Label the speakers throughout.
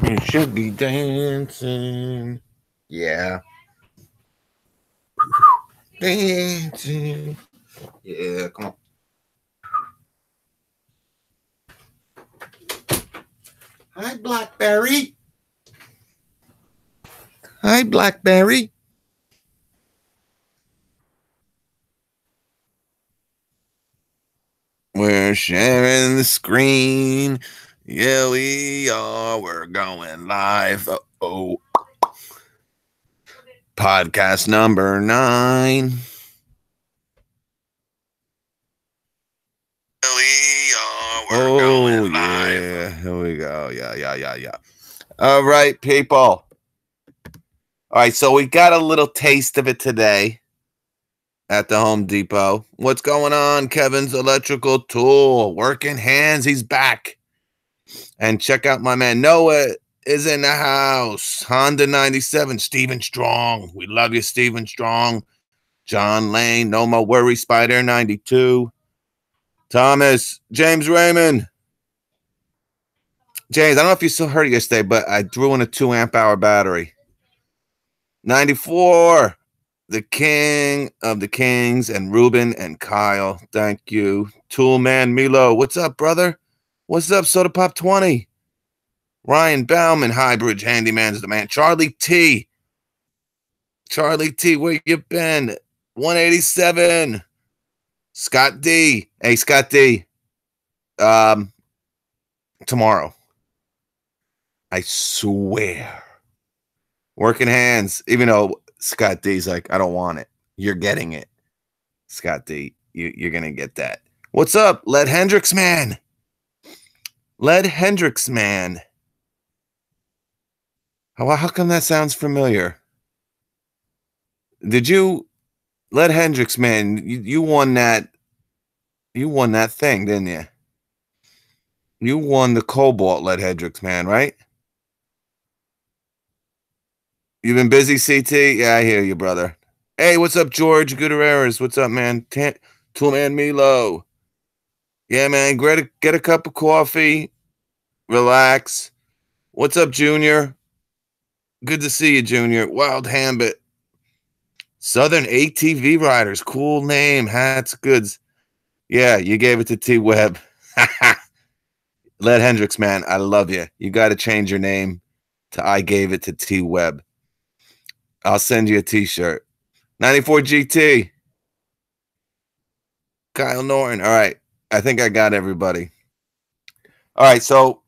Speaker 1: You should be dancing. Yeah. Dancing. Yeah, come on. Hi, Blackberry. Hi, Blackberry. We're sharing the screen. Yeah, we are. We're going live. Oh. Podcast number 9. We're going live. Yeah. Here we go. Yeah. All right, people. All right, so we got a little taste of it today at the Home Depot. What's going on? Kevin's Electrical Tool. Working hands. He's back. And check out my man Noah is in the house. Honda 97. Steven Strong. We love you, Steven Strong. John Lane. No More Worry. Spider 92. Thomas. James Raymond. James, I don't know if you still heard it yesterday, but I threw in a 2 amp hour battery. 94. The King of the Kings and Ruben and Kyle. Thank you. Toolman Milo. What's up, brother? What's up, Soda Pop 20? Ryan Bauman, Highbridge Handyman's the man. Charlie T. Charlie T, where you been? 187. Scott D. Hey, Scott D. Tomorrow. I swear. Working hands. Even though Scott D's like, I don't want it. You're getting it. Scott D, you're going to get that. What's up, Led Hendricks, man? Led Hendricks, man. How come that sounds familiar? Did you, Led Hendricks, man, you won that. You won that thing, didn't you? You won the Cobalt, Led Hendricks, man, right? You've been busy, CT? Yeah, I hear you, brother. Hey, what's up, George Gutierrez? What's up, man? Toolman Milo. Yeah, man, get a cup of coffee. Relax. What's up, Junior? Good to see you, Junior. Wild Hambit. Southern ATV Riders. Cool name. Hats, goods. Yeah, you gave it to T-Web. Led Hendricks, man, I love you. You got to change your name to I gave it to T-Web. I'll send you a t-shirt. 94 GT. Kyle Norton. All right. I think I got everybody. All right. So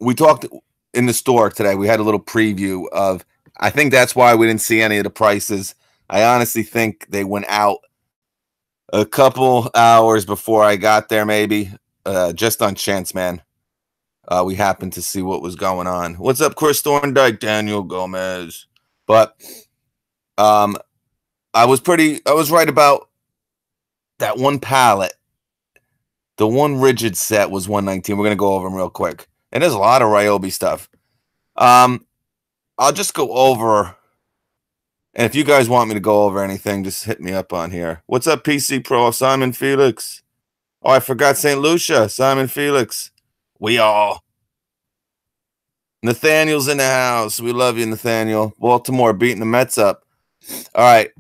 Speaker 1: we talked in the store today. We had a little preview of, I think that's why we didn't see any of the prices. I honestly think they went out a couple hours before I got there, maybe. Just on chance, man. We happened to see what was going on. What's up, Chris Thorndike? Daniel Gomez. But I was right about that one pallet. The one rigid set was 119. We're going to go over them real quick. And there's a lot of Ryobi stuff. I'll just go over. And if you guys want me to go over anything, just hit me up on here. What's up, PC Pro? Simon Felix. Oh, I forgot St. Lucia. Simon Felix. We all. Nathaniel's in the house. We love you, Nathaniel. Baltimore beating the Mets up. All right.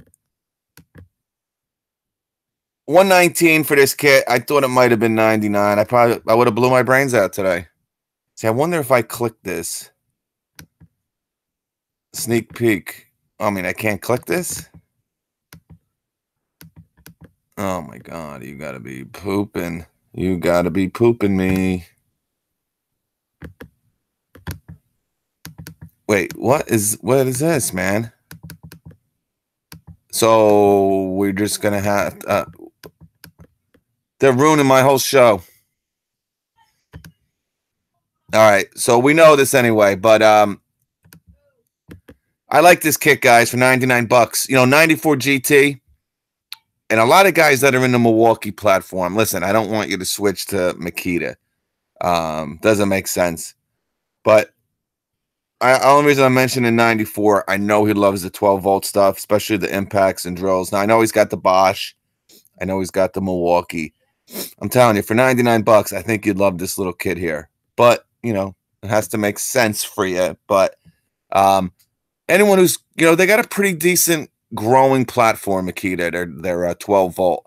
Speaker 1: 119 for this kit. I thought it might have been 99. I would have blew my brains out today. See, I wonder if I click this. Sneak peek. I mean, I can't click this. Oh my God, you gotta be pooping. You gotta be pooping me. Wait, what is this, man? So we're just gonna have they're ruining my whole show. All right, so we know this anyway, but I like this kit, guys, for 99 bucks. 94 GT. And a lot of guys that are in the Milwaukee platform, listen, I don't want you to switch to Makita. Doesn't make sense. But the only reason I'm mentioning 94, I know he loves the 12-volt stuff, especially the impacts and drills. Now, I know he's got the Bosch. I know he's got the Milwaukee. I'm telling you, for 99 bucks, I think you'd love this little kit here. but you know, it has to make sense for you. But anyone who's, you know, they got a pretty decent growing platform, Makita. They're 12 volt.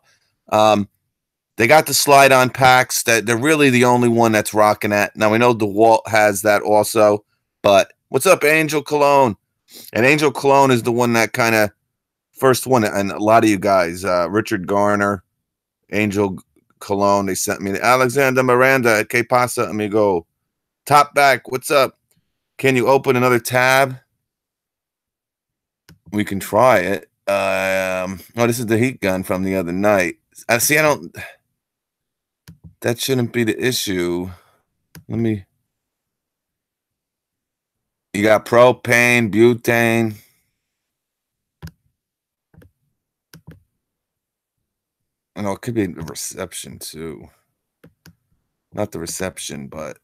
Speaker 1: They got the slide on packs that they're really the only one that's rocking that. Now we know DeWalt has that also, but what's up, Angel Cologne? And Angel Cologne is the one that kind of first one, and a lot of you guys, Richard Garner, Angel Cologne, they sent me Alexander Miranda, Que pasa, amigo? Top back, what's up? Can you open another tab? We can try it. Oh, this is the heat gun from the other night. I see. I don't. That shouldn't be the issue. Let me. You got propane, butane. I know it could be the reception too. Not the reception, but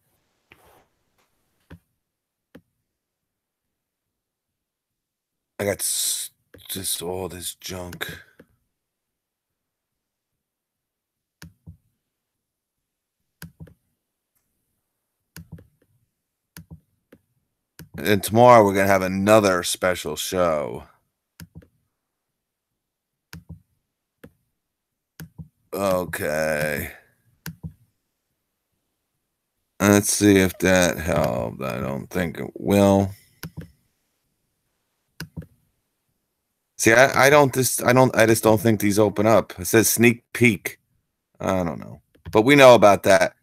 Speaker 1: I got just all this junk. And tomorrow we're going to have another special show. Okay. Let's see if that helped. I don't think it will. See, I just don't think these open up. It says sneak peek. I don't know. But we know about that.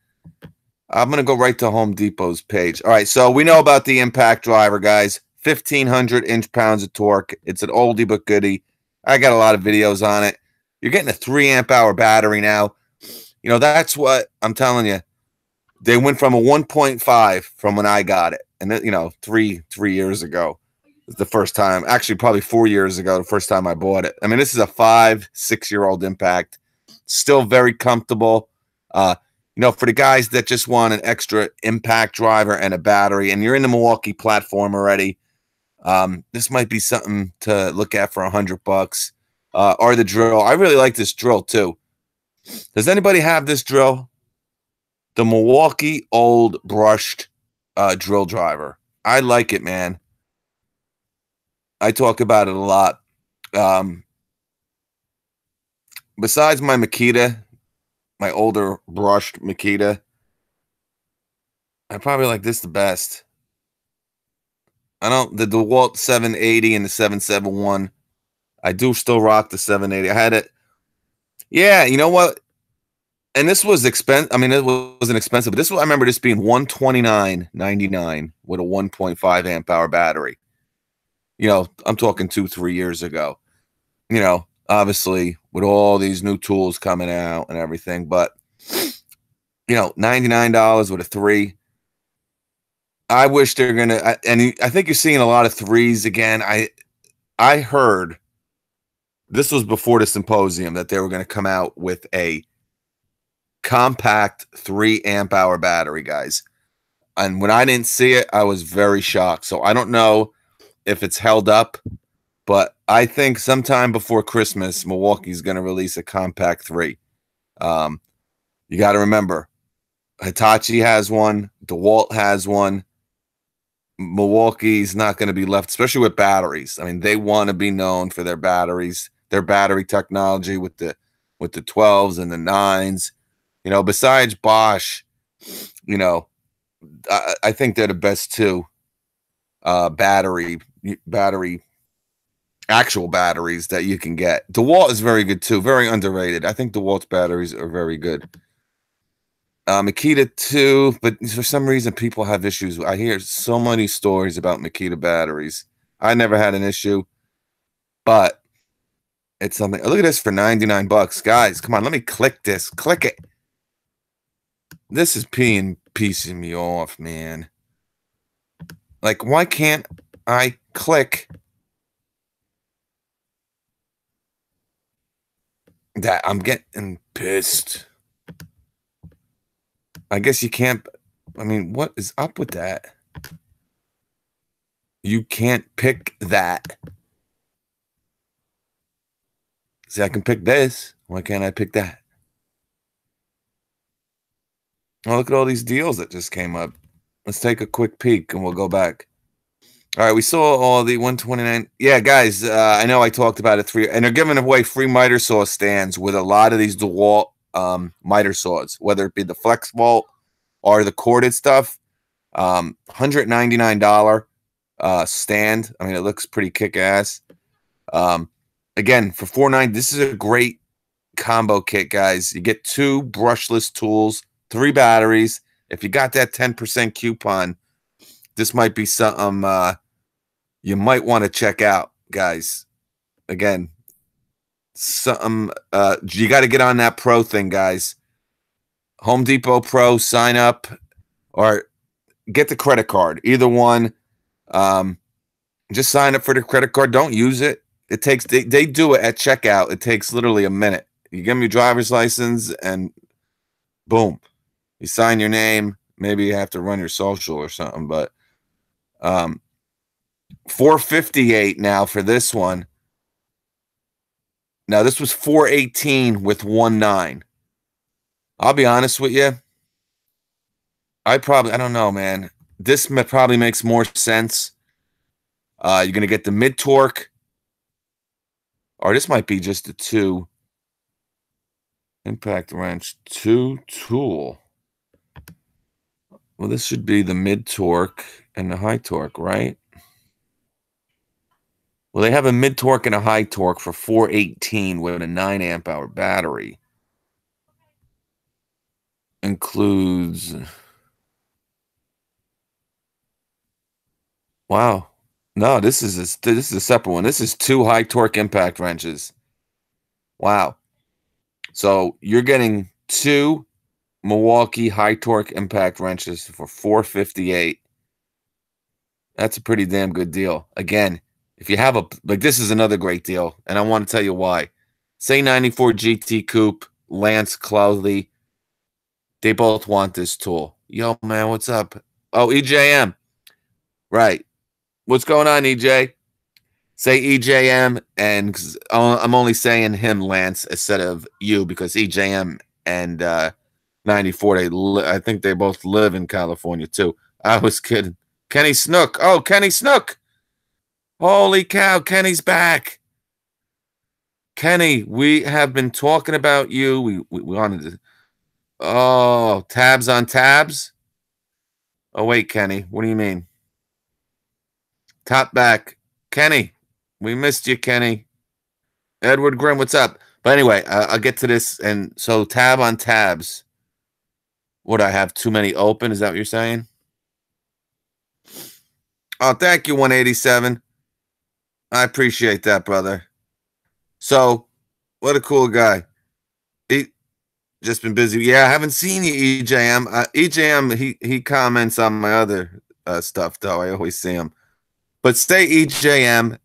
Speaker 1: I'm going to go right to Home Depot's page. All right, so we know about the impact driver, guys. 1,500 inch-pounds of torque. It's an oldie but goodie. I got a lot of videos on it. You're getting a 3 amp hour battery now. You know, that's what I'm telling you. They went from a 1.5 from when I got it. And, you know, three years ago was the first time. Actually, probably 4 years ago, the first time I bought it. I mean, this is a 5-6-year-old impact. Still very comfortable. You know, for the guys that just want an extra impact driver and a battery, and you're in the Milwaukee platform already, this might be something to look at for $100. Or the drill. I really like this drill too. Does anybody have this drill? The Milwaukee old brushed drill driver. I like it, man. I talk about it a lot. Besides my Makita, my older brushed Makita, I probably like this the best. The DeWalt 780 and the 771. I do still rock the 780. I had it. Yeah, you know what? And this was expensive. I mean, it wasn't expensive, but I remember this being $129.99 with a 1.5 amp hour battery. You know, I'm talking 2-3 years ago. You know, obviously with all these new tools coming out and everything, but you know, $99 with a 3. I wish they're gonna, and I think you're seeing a lot of 3s again. I heard this was before the symposium that they were going to come out with a compact 3 amp hour battery, guys. And when I didn't see it, I was very shocked. So I don't know if it's held up, but I think sometime before Christmas, Milwaukee's going to release a compact 3. You got to remember, Hitachi has one, DeWalt has one. Milwaukee's not going to be left, especially with batteries. I mean, they want to be known for their batteries, their battery technology with the 12s and the 9s. You know, besides Bosch, you know, I think they're the best two battery actual batteries that you can get. DeWalt is very good too, very underrated. I think DeWalt's batteries are very good. Makita too, but for some reason people have issues. I hear so many stories about Makita batteries. I never had an issue, but it's something. Look at this for $99, guys. Come on, let me click this. Click it. This is piecing me off, man. Like, why can't I click that? I'm getting pissed. I guess you can't. I mean, what is up with that? You can't pick that. See, I can pick this. Why can't I pick that? Oh, look at all these deals that just came up. Let's take a quick peek and we'll go back. All right, we saw all the 129. Yeah, guys, I know I talked about it and they're giving away free miter saw stands with a lot of these DeWalt miter saws, whether it be the Flex Vault or the corded stuff. $199 stand. I mean, it looks pretty kick-ass. Again, for $4.99, this is a great combo kit, guys. You get 2 brushless tools, 3 batteries. If you got that 10% coupon, this might be something you might want to check out, guys. Again, something you got to get on that Pro thing, guys. Home Depot Pro, sign up or get the credit card. Either one. Just sign up for the credit card. Don't use it. It takes they do it at checkout. It takes literally a minute. You give them your driver's license and boom. You sign your name. Maybe you have to run your social or something, but $458 now for this one. Now this was $418 with 1.9. I'll be honest with you. I don't know, man. This probably makes more sense. You're gonna get the mid torque, or this might be just a 2 impact wrench 2 tool. Well, this should be the mid torque and the high torque, right? Well, they have a mid torque and a high torque for $418 with a 9 amp hour battery. Includes. Wow. No, this is a separate one. This is 2 high torque impact wrenches. Wow. So you're getting 2 Milwaukee high torque impact wrenches for $458. That's a pretty damn good deal. Again, if you have this is another great deal, and I want to tell you why. Say 94 GT Coupe, Lance Clouthy, they both want this tool. Yo, man, what's up? Oh, EJM. Right. What's going on, EJ? Say EJM, and I'm only saying him, Lance, instead of you, because EJM and 94, I think they both live in California, too. I was kidding. Kenny Snook. Oh, Kenny Snook. Holy cow, Kenny's back. Kenny, we have been talking about you. We wanted to. Oh, tabs on tabs? Oh, wait, Kenny. What do you mean? Top back. Kenny, we missed you, Kenny. Edward Grimm, what's up? But anyway, I'll get to this. And so tab on tabs. Would I have too many open? Is that what you're saying? Oh, thank you, 187. I appreciate that, brother. So, what a cool guy. He just been busy. Yeah, I haven't seen you, EJM. EJM, he comments on my other stuff, though. I always see him. But stay EJM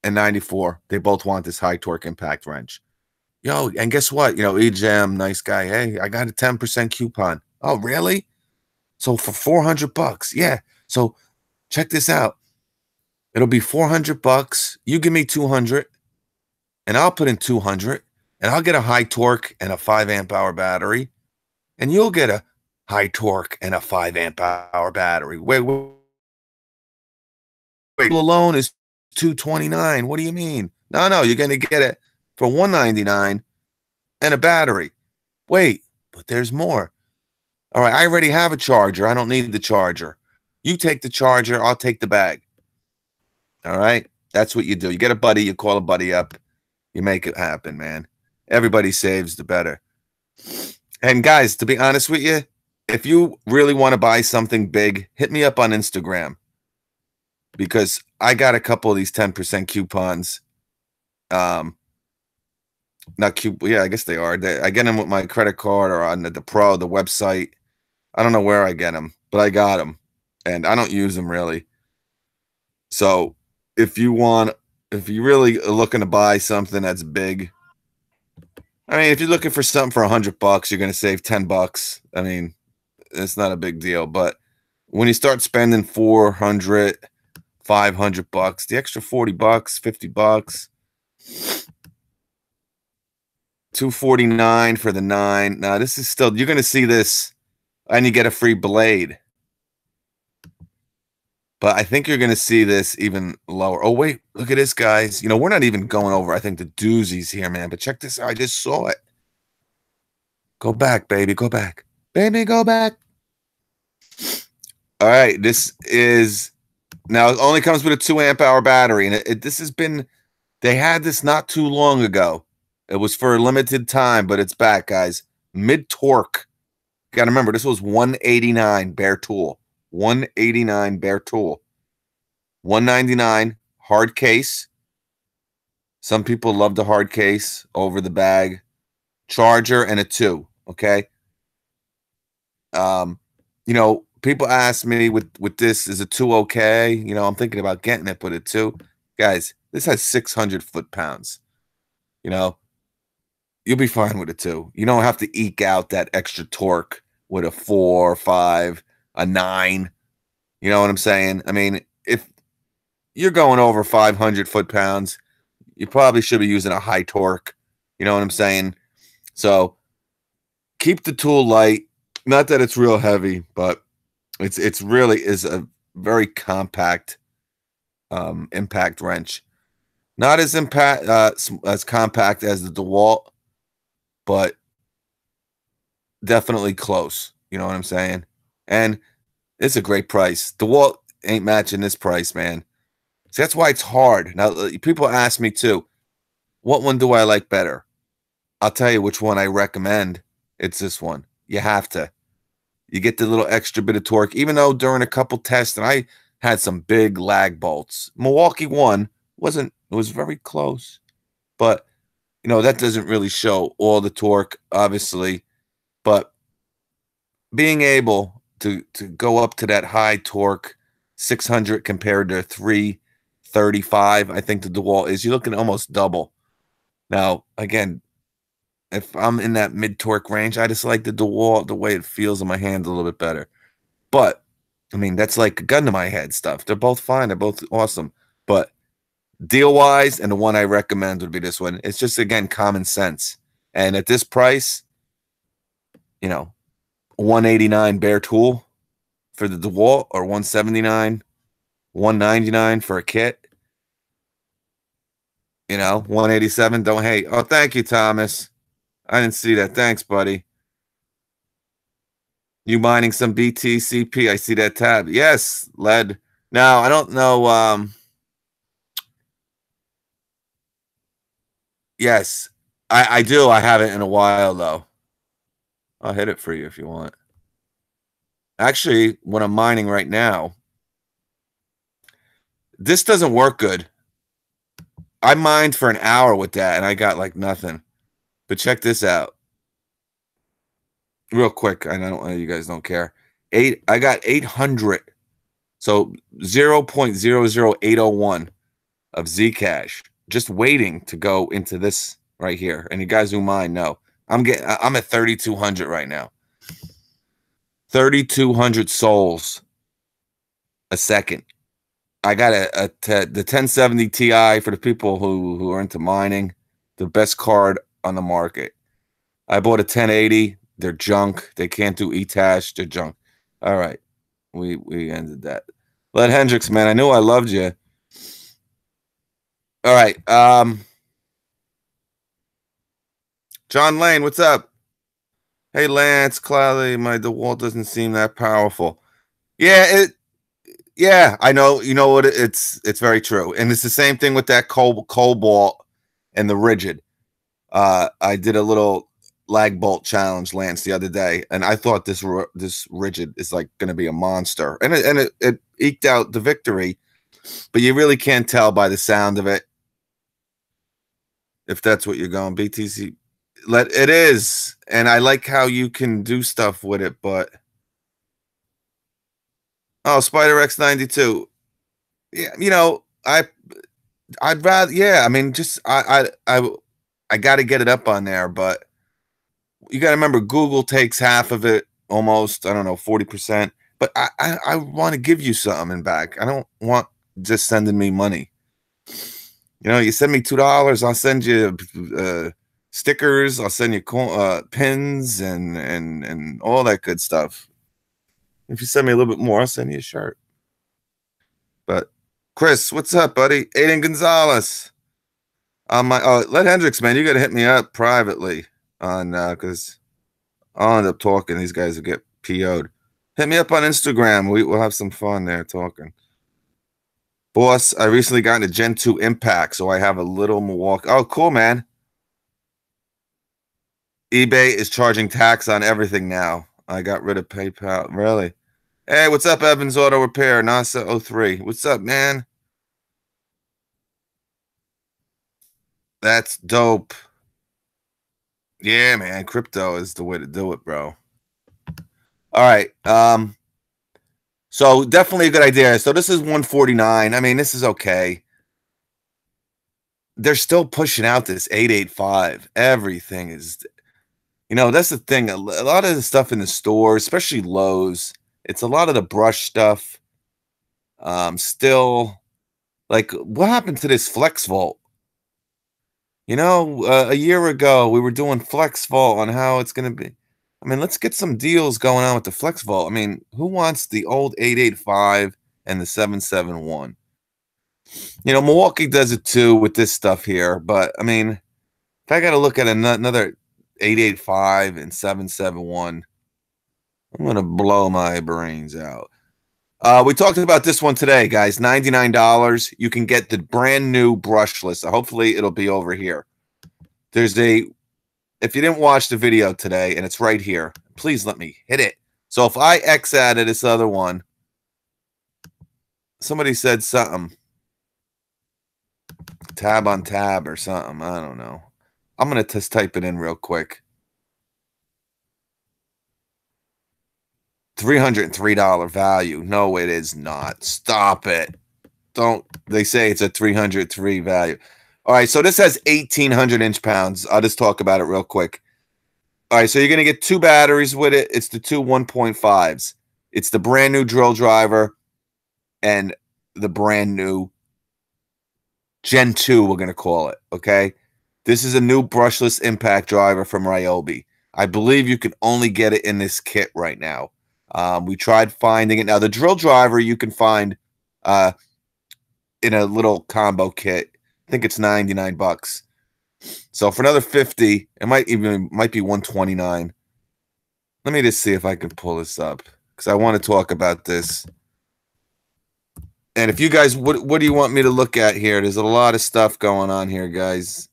Speaker 1: and 94. They both want this high torque impact wrench. Yo, and guess what? You know, EJM, nice guy. Hey, I got a 10% coupon. Oh, really? So for $400. Yeah. So check this out. It'll be $400. You give me 200, and I'll put in 200, and I'll get a high torque and a 5 amp hour battery, and you'll get a high torque and a 5 amp hour battery. Wait. Alone is $229. What do you mean? No, you're going to get it for $199 and a battery. Wait, but there's more. All right, I already have a charger. I don't need the charger. You take the charger, I'll take the bag. All right, that's what you do. You get a buddy, you call a buddy up, you make it happen, man. Everybody saves, the better. And guys, to be honest with you, if you really want to buy something big, hit me up on Instagram, because I got a couple of these 10% coupons. Not yeah, I guess they are. I get them with my credit card or on the Pro, the website. I don't know where I get them, but I got them, and I don't use them really. So if you really are looking to buy something that's big, I mean, if you're looking for something for $100, you're going to save $10. I mean, it's not a big deal, but when you start spending $400, $500, the extra $40, $50, $249 for the 9. Now this is still, you're going to see this and you get a free blade. But I think you're going to see this even lower. Oh, wait, look at this, guys. You know, we're not even going over, I think, the doozies here, man. But check this out. I just saw it. Go back, baby. Go back. Baby, go back. All right. This is, now it only comes with a 2 amp hour battery. And this has been, they had this not too long ago. It was for a limited time, but it's back, guys. Mid-torque. Got to remember, this was $189 bare tool. $189 bare tool. $199 hard case. Some people love the hard case over the bag. Charger and a 2. Okay. You know, people ask me with this, is a 2 okay? You know, I'm thinking about getting it, but a 2, guys, this has 600 foot-pounds. You know, you'll be fine with a 2. You don't have to eke out that extra torque with a 4, 5, a 9. You know what I'm saying? I mean, if you're going over 500 foot-pounds, you probably should be using a high torque. You know what I'm saying? So keep the tool light. Not that it's real heavy, but it's really is a very compact impact wrench. Not as as compact as the DeWalt, but definitely close. You know what I'm saying? And it's a great price. DeWalt ain't matching this price, man. See, that's why it's hard. Now, people ask me too, what one do I like better? I'll tell you which one I recommend. It's this one. You have to. You get the little extra bit of torque, even though during a couple tests, and I had some big lag bolts. Milwaukee one it was very close, but you know, that doesn't really show all the torque, obviously, but being able to go up to that high torque, 600 compared to 335, I think the DeWalt is, you're looking at almost double. Now, again, if I'm in that mid-torque range, I just like the DeWalt, the way it feels in my hands a little bit better. But, I mean, that's like a gun to my head stuff. They're both fine. They're both awesome. But deal-wise, and the one I recommend would be this one. It's just, again, common sense. And at this price, you know, $189 bare tool for the DeWalt, or $179, $199 for a kit. You know, $187. Don't hate. Oh, thank you, Thomas. I didn't see that. Thanks, buddy. You mining some BTCP? I see that tab. Yes, lead. Now, I don't know. Yes, I do. I haven't in a while, though. I'll hit it for you if you want. Actually, what I'm mining right now, this doesn't work good. I mined for an hour with that, and I got like nothing. But check this out. Real quick, I know you guys don't care. I got 800. So 0.00801 of Zcash. Just waiting to go into this right here. And you guys who mine know. I'm at 3,200 right now. 3,200 souls a second. I got the 1070 Ti for the people who are into mining. The best card on the market. I bought a 1080. They're junk. They can't do ETASH. They're junk. All right. We ended that. Led Hendricks, man. I knew I loved you. All right. John Lane, what's up? Hey, Lance, Cloudy, my DeWalt doesn't seem that powerful. Yeah, I know. You know what? It's very true. And it's the same thing with that Cobalt and the Rigid. I did a little lag bolt challenge, Lance, the other day, and I thought this Rigid is like going to be a monster, and it eked out the victory, but you really can't tell by the sound of it if that's what you're going. BTC, it is, and I like how you can do stuff with it, but Spider X92, yeah, you know, I'd rather, yeah, I mean, just I got to get it up on there, but you got to remember, Google takes half of it, almost, I don't know, 40%. But I want to give you something back. I don't want just sending me money. You know, you send me $2, I'll send you stickers, I'll send you pins and all that good stuff. If you send me a little bit more, I'll send you a shirt. But Chris, what's up, buddy? Aiden Gonzalez. Let Hendricks, man, you got to hit me up privately on because I'll end up talking. These guys will get PO'd. Hit me up on Instagram. We'll have some fun there talking. Boss, I recently got into Gen 2 Impact, so I have a little Milwaukee. Oh, cool, man. eBay is charging tax on everything now. I got rid of PayPal. Really? Hey, what's up, Evans Auto Repair, NASA 03? What's up, man? That's dope. Yeah, man. Crypto is the way to do it, bro. All right. So definitely a good idea. So this is 149. I mean, this is okay. They're still pushing out this 885. Everything is, that's the thing. A lot of the stuff in the store, especially Lowe's, it's a lot of the brush stuff. Still, like, what happened to this Flex Vault? A year ago, we were doing Flex Vault on how it's going to be. I mean, let's get some deals going on with the Flex Vault. I mean, who wants the old 885 and the 771? Milwaukee does it too with this stuff here. But, I mean, if I got to look at another 885 and 771, I'm going to blow my brains out. We talked about this one today, guys. $99. You can get the brand new brushless. Hopefully, it'll be over here. If you didn't watch the video today, and it's right here, please let me hit it. So if I X out of this other one, somebody said something. Tab on tab or something. I don't know. I'm going to just type it in real quick. $303 value. No, it is not. Stop it. They say it's a 303 value. All right, so this has 1,800 inch-pounds. I'll just talk about it real quick. All right, so you're going to get two batteries with it. It's the two 1.5s. It's the brand new drill driver and the brand new Gen 2, we're going to call it, okay? This is a new brushless impact driver from Ryobi. I believe you can only get it in this kit right now. We tried finding it. Now, the drill driver you can find in a little combo kit. I think it's $99. So for another $50, it might be $129. Let me just see if I can pull this up because I want to talk about this. And if you guys, what do you want me to look at here? There's a lot of stuff going on here, guys.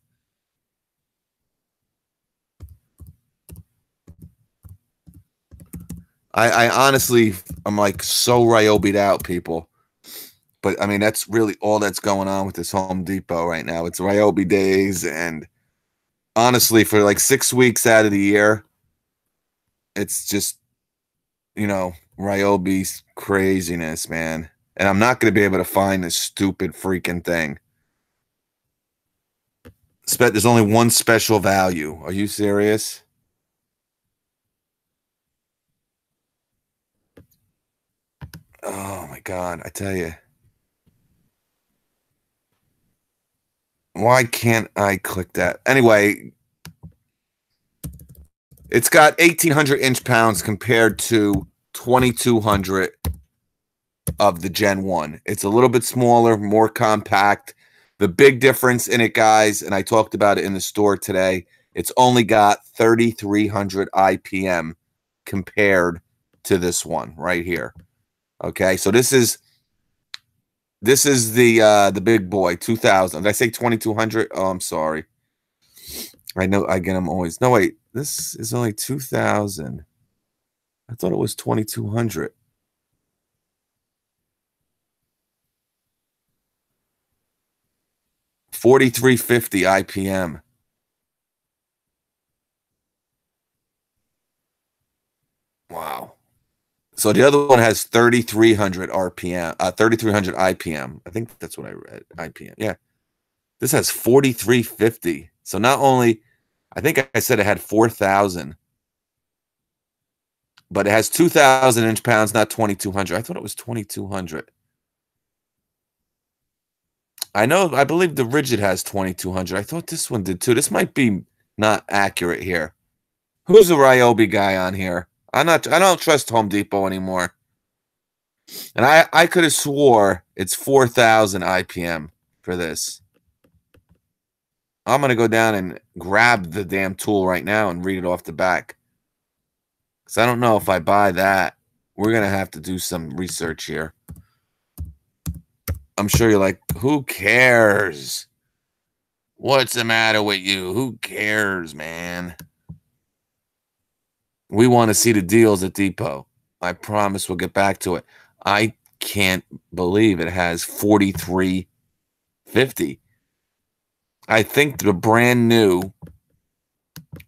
Speaker 1: I honestly, I'm like so Ryobi'd out, people. But, I mean, that's really all that's going on with this Home Depot right now. It's Ryobi days, and honestly, for like 6 weeks out of the year, it's just, Ryobi's craziness, man. And I'm not going to be able to find this stupid freaking thing. There's only one special value. Are you serious? Oh, my God. I tell you. Why can't I click that? Anyway, it's got 1,800 inch-pounds compared to 2,200 of the Gen 1. It's a little bit smaller, more compact. The big difference in it, guys, and I talked about it in the store today, it's only got 3,300 IPM compared to this one right here. Okay, so this is the big boy, 2,000. Did I say 2,200? Oh, I'm sorry. I know. Again, I'm always. No, wait. This is only 2,000. I thought it was 2,200. $4,350 IPM. Wow. So the other one has 3,300 RPM, 3,300 IPM. I think that's what I read. IPM. Yeah. This has 4,350. So not only, I think I said it had 4,000, but it has 2,000 inch-pounds, not 2,200. I thought it was 2,200. I believe the Rigid has 2,200. I thought this one did too. This might be not accurate here. Who's the Ryobi guy on here? I don't trust Home Depot anymore. And I could have swore it's 4,000 IPM for this. I'm going to go down and grab the damn tool right now and read it off the back. Because I don't know if I buy that. We're going to have to do some research here. I'm sure you're like, who cares? What's the matter with you? Who cares, man? We want to see the deals at Depot. I promise we'll get back to it. I can't believe it has 43.50. I think the brand new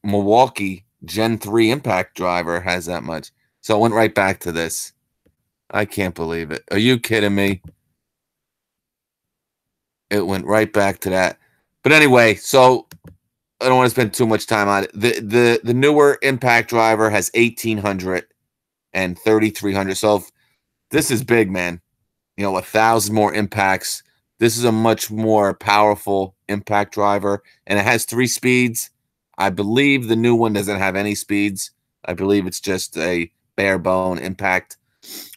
Speaker 1: Milwaukee Gen 3 impact driver has that much. So it went right back to this. I can't believe it. Are you kidding me? It went right back to that. But anyway, so I don't want to spend too much time on it. The newer impact driver has 1,800 and 3,300. So if, this is big, man. 1,000 more impacts. This is a much more powerful impact driver, and it has 3 speeds. I believe the new one doesn't have any speeds. I believe it's just a bare bone impact,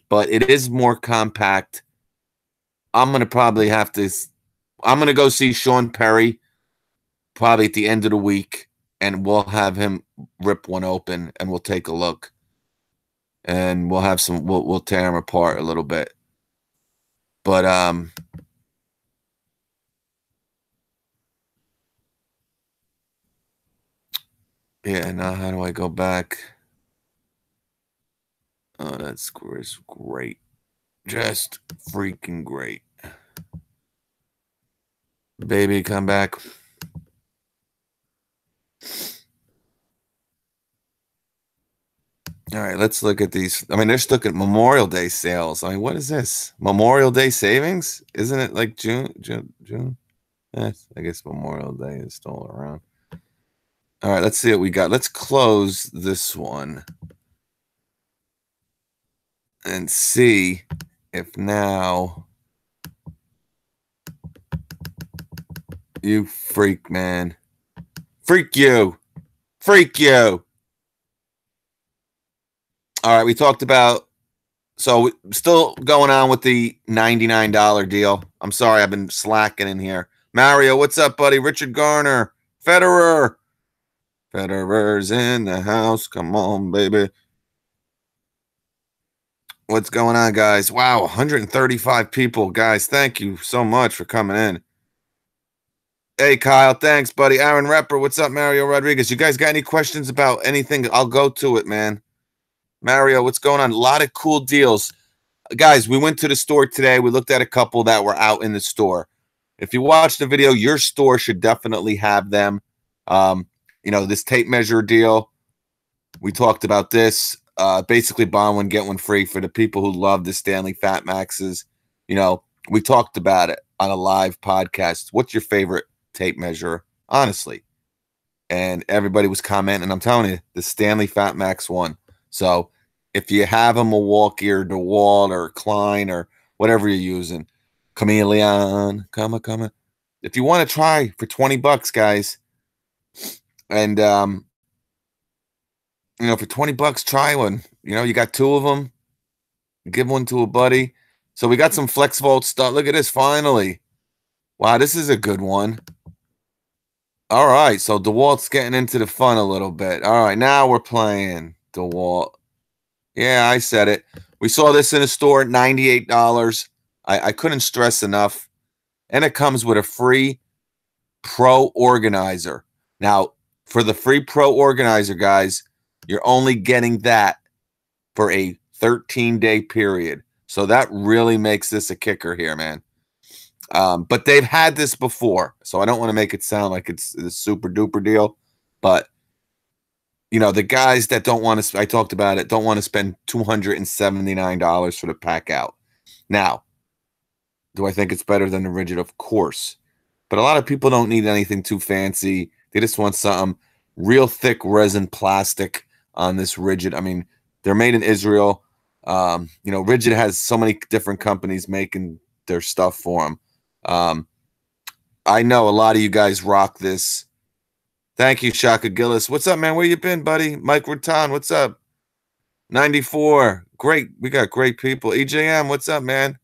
Speaker 1: but it is more compact. I'm going to probably have to – I'm going to go see Sean Perry probably at the end of the week, and we'll have him rip one open, and we'll take a look. And we'll have some – we'll tear them apart a little bit. But yeah, now how do I go back? Oh, that score is great. Just freaking great. Baby, come back. All right, let's look at these. I mean, they're stuck at Memorial Day sales. I mean, what is this? Memorial Day savings? Isn't it like June? Yes, I guess Memorial Day is still around. All right, let's see what we got. Let's close this one and see if now you freak, man. Freak you. Freak you. All right, we talked about, so still going on with the $99 deal. I'm sorry, I've been slacking in here. Mario, what's up, buddy? Richard Garner, Federer. Federer's in the house. Come on, baby. What's going on, guys? Wow, 135 people. Guys, thank you so much for coming in. Hey, Kyle, thanks, buddy. Aaron Repper, what's up, Mario Rodriguez? You guys got any questions about anything? I'll go to it, man. Mario, what's going on? A lot of cool deals. Guys, we went to the store today. We looked at a couple that were out in the store. If you watched the video, your store should definitely have them. This tape measure deal, we talked about this. Basically, buy one, get one free for the people who love the Stanley Fat Maxes. We talked about it on a live podcast. What's your favorite tape measure, honestly? And everybody was commenting. I'm telling you, the Stanley Fat Max won. So if you have a Milwaukee or DeWalt or Klein or whatever you're using, Chameleon, come. If you want to try for $20, guys, and for $20, try one. You got 2 of them. Give one to a buddy. So we got some FlexVolt stuff. Look at this, finally. Wow, this is a good one. All right, so DeWalt's getting into the fun a little bit. All right, now we're playing DeWalt. Yeah, I said it. We saw this in a store at $98. I couldn't stress enough. And it comes with a free Pro Organizer. Now, for the free Pro Organizer, guys, you're only getting that for a 13-day period. So that really makes this a kicker here, man. But they've had this before, so I don't want to make it sound like it's a super duper deal. But the guys that don't want to, I talked about it, don't want to spend $279 for the pack out. Now, do I think it's better than the Rigid? Of course. But a lot of people don't need anything too fancy. They just want something real thick resin plastic on this Rigid. I mean, they're made in Israel. Rigid has so many different companies making their stuff for them. I know a lot of you guys rock this. Thank you, Shaka Gillis. What's up, man? Where you been, buddy? Mike Rutan, what's up? 94. we got great people. EJM, what's up, man?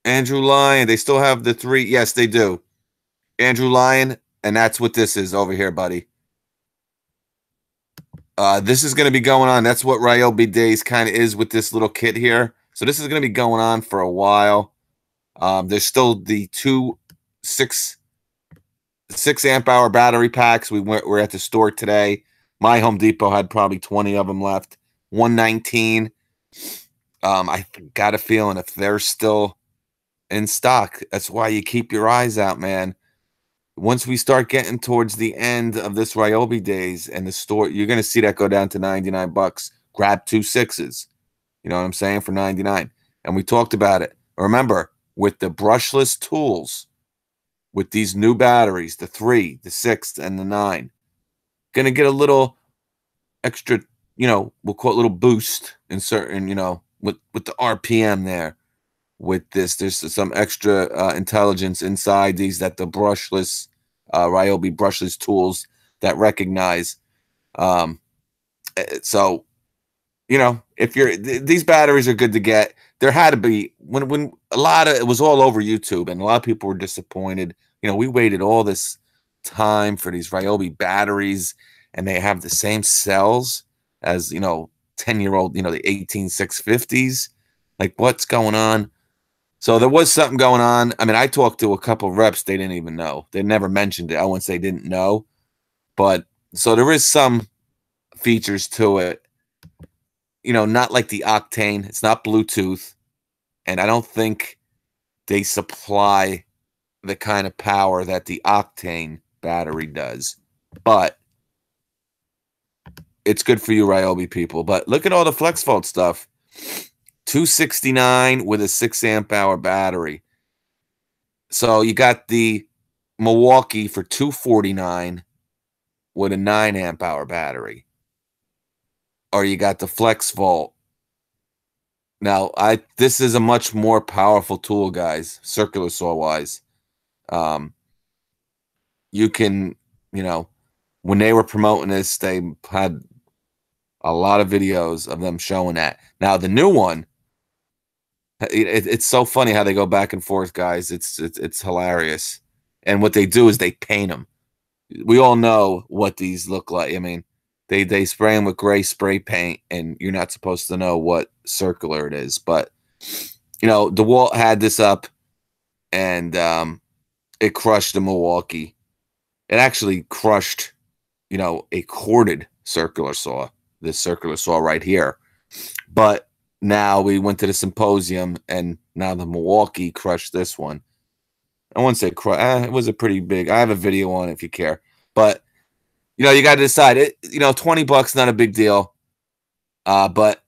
Speaker 1: Andrew Lyon, they still have the 3. Yes, they do. Andrew Lyon, and that's what this is over here, buddy. This is going to be going on. That's what Ryobi Days kind of is with this little kit here. So this is going to be going on for a while. There's still the 2 6 amp hour battery packs. We're at the store today. My Home Depot had probably 20 of them left. 119. I got a feeling if they're still in stock, that's why you keep your eyes out, man. Once we start getting towards the end of this Ryobi Days and the store, you're going to see that go down to 99 bucks. Grab 2 6s. You know what I'm saying? For 99. And we talked about it. Remember, with the brushless tools, with these new batteries, the 3, the 6, and the 9, going to get a little extra, we'll call it a little boost in certain, with the RPM there. With this, there's some extra intelligence inside these that the brushless Ryobi brushless tools that recognize. So, if these batteries are good to get. There had to be when a lot of it was all over YouTube, and a lot of people were disappointed. We waited all this time for these Ryobi batteries, and they have the same cells as 10-year-old, the 18650s. Like, what's going on? So there was something going on. I mean, I talked to a couple of reps. They didn't even know. They never mentioned it. I wouldn't say didn't know. But so there is some features to it. Not like the Octane. It's not Bluetooth. And I don't think they supply the kind of power that the Octane battery does. But it's good for you Ryobi people. But look at all the FlexVolt stuff. $269 with a 6 amp hour battery. So you got the Milwaukee for $249 with a 9 amp hour battery. Or you got the FlexVolt. Now, this is a much more powerful tool, guys, circular saw wise. You can, when they were promoting this, they had a lot of videos of them showing that. Now, the new one, it's so funny how they go back and forth, guys. It's hilarious. And what they do is they paint them. We all know what these look like. I mean, they spray them with gray spray paint, and you're not supposed to know what circular it is. But, DeWalt had this up, and it crushed the Milwaukee. It actually crushed, a corded circular saw, this circular saw right here. But now we went to the symposium, and now the Milwaukee crushed this one. I wouldn't say it was a pretty big. I have a video on it if you care. But, you got to decide. It, $20, not a big deal. But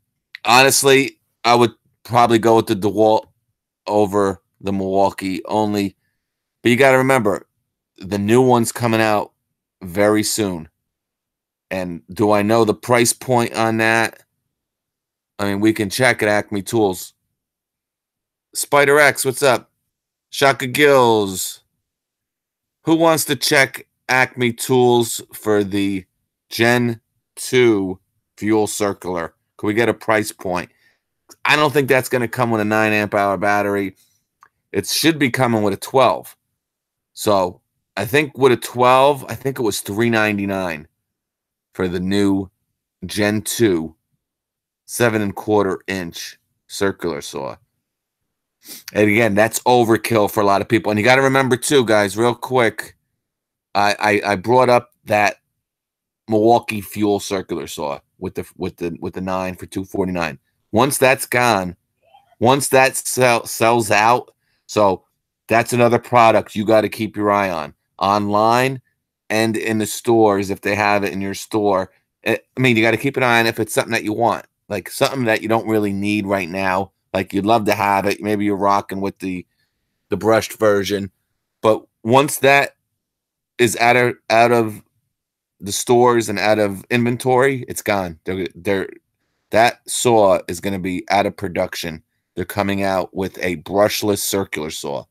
Speaker 1: honestly, I would probably go with the DeWalt over the Milwaukee only. But you got to remember, the new one's coming out very soon. And do I know the price point on that? I mean, we can check at Acme Tools. Spider X, what's up? Shaka Gills. Who wants to check Acme Tools for the Gen 2 fuel circular? Can we get a price point? I don't think that's going to come with a 9 amp hour battery. It should be coming with a 12. So I think with a 12, I think it was $399 for the new Gen 2 7¼ inch circular saw. And again, that's overkill for a lot of people. And you got to remember too, guys, real quick, I brought up that Milwaukee fuel circular saw with the 9 for $249. Once that's gone, once that sells out, so that's another product you got to keep your eye on online and in the stores if they have it in your store. I mean, you got to keep an eye on if it's something that you want, like something that you don't really need right now. Like you'd love to have it. Maybe you're rocking with the brushed version, but once that is out of the stores and out of inventory, it's gone. That saw is going to be out of production. They're coming out with a brushless circular saw.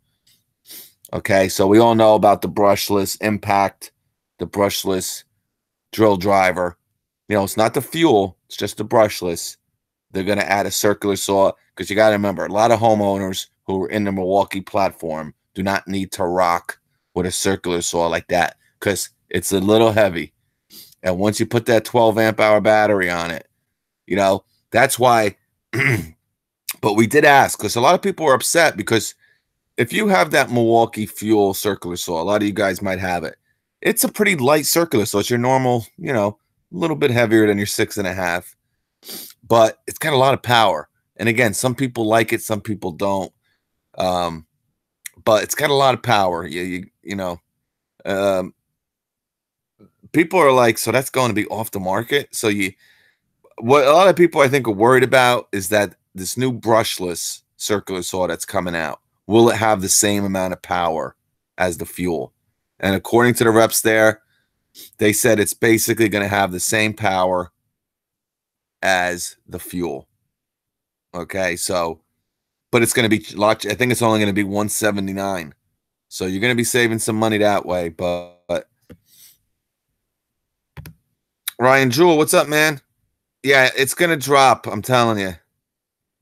Speaker 1: Okay, so we all know about the brushless impact, the brushless drill driver. It's not the fuel, it's just the brushless. they're going to add a circular saw, because you got to remember, a lot of homeowners who are in the Milwaukee platform do not need to rock with a circular saw like that, because it's a little heavy. And once you put that 12 amp hour battery on it, you know, that's why. But we did ask, because a lot of people were upset, because if you have that Milwaukee Fuel circular saw, a lot of you guys might have it. It's a pretty light circular saw. It's your normal, you know, a little bit heavier than your 6.5, but it's got a lot of power. And again, some people like it, some people don't. But it's got a lot of power. You know, people are like, so that's going to be off the market. So what a lot of people I think are worried about is that this new brushless circular saw that's coming out, will it have the same amount of power as the Fuel? And according to the reps there, they said it's basically going to have the same power as the Fuel. Okay, so, but it's going to be, I think it's only going to be $179. So you're going to be saving some money that way. But Ryan Jewell, what's up, man? Yeah, it's going to drop, I'm telling you.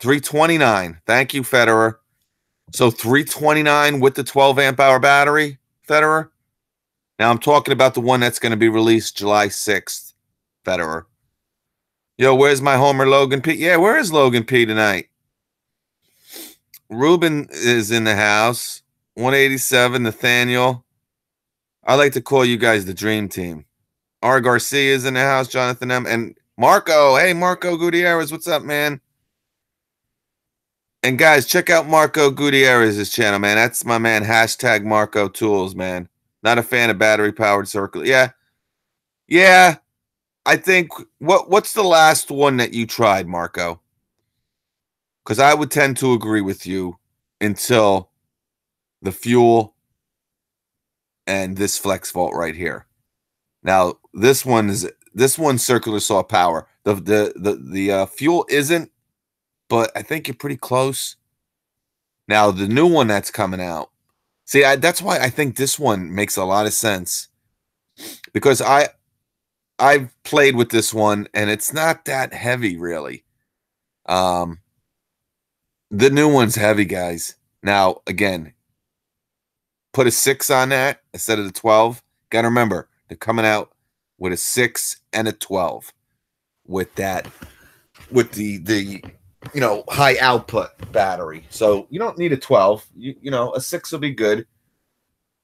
Speaker 1: $329. Thank you, Federer. So $329 with the 12 amp hour battery, Federer. Now I'm talking about the one that's going to be released July 6th, Federer. Yo, where's my homer Logan P? Yeah, where is Logan P tonight? Ruben is in the house. 187, Nathaniel. I like to call you guys the dream team. R. Garcia is in the house, Jonathan M. And Marco. Hey, Marco Gutierrez, what's up, man? And guys, check out Marco Gutierrez's channel, man. That's my man, hashtag Marco Tools, man. Not a fan of battery-powered circular. Yeah. I think, what's the last one that you tried, Marco? Because I would tend to agree with you until the Fuel and this Flex Vault right here. Now, this one's circular saw power. The Fuel isn't, but I think you're pretty close. Now, the new one that's coming out. See, that's why I think this one makes a lot of sense. Because I've played with this one, and it's not that heavy, really. The new one's heavy, guys. Now, again, put a 6 on that instead of the 12. Got to remember, they're coming out with a 6 and a 12 with that, with the you know, high output battery. So you don't need a 12. You know, a 6 will be good.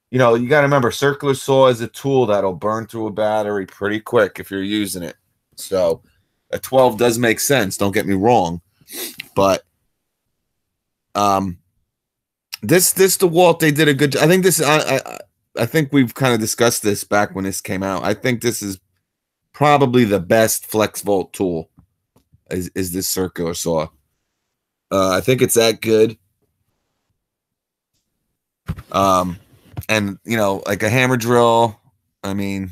Speaker 1: You know, you got to remember, circular saw is a tool that'll burn through a battery pretty quick if you're using it. So a 12 does make sense. Don't get me wrong. But this DeWalt, they did a good. I think this. I think we've kind of discussed this back when this came out. I think this is probably the best Flex Volt tool. Is this circular saw? I think it's that good. And you know, like a hammer drill. I mean,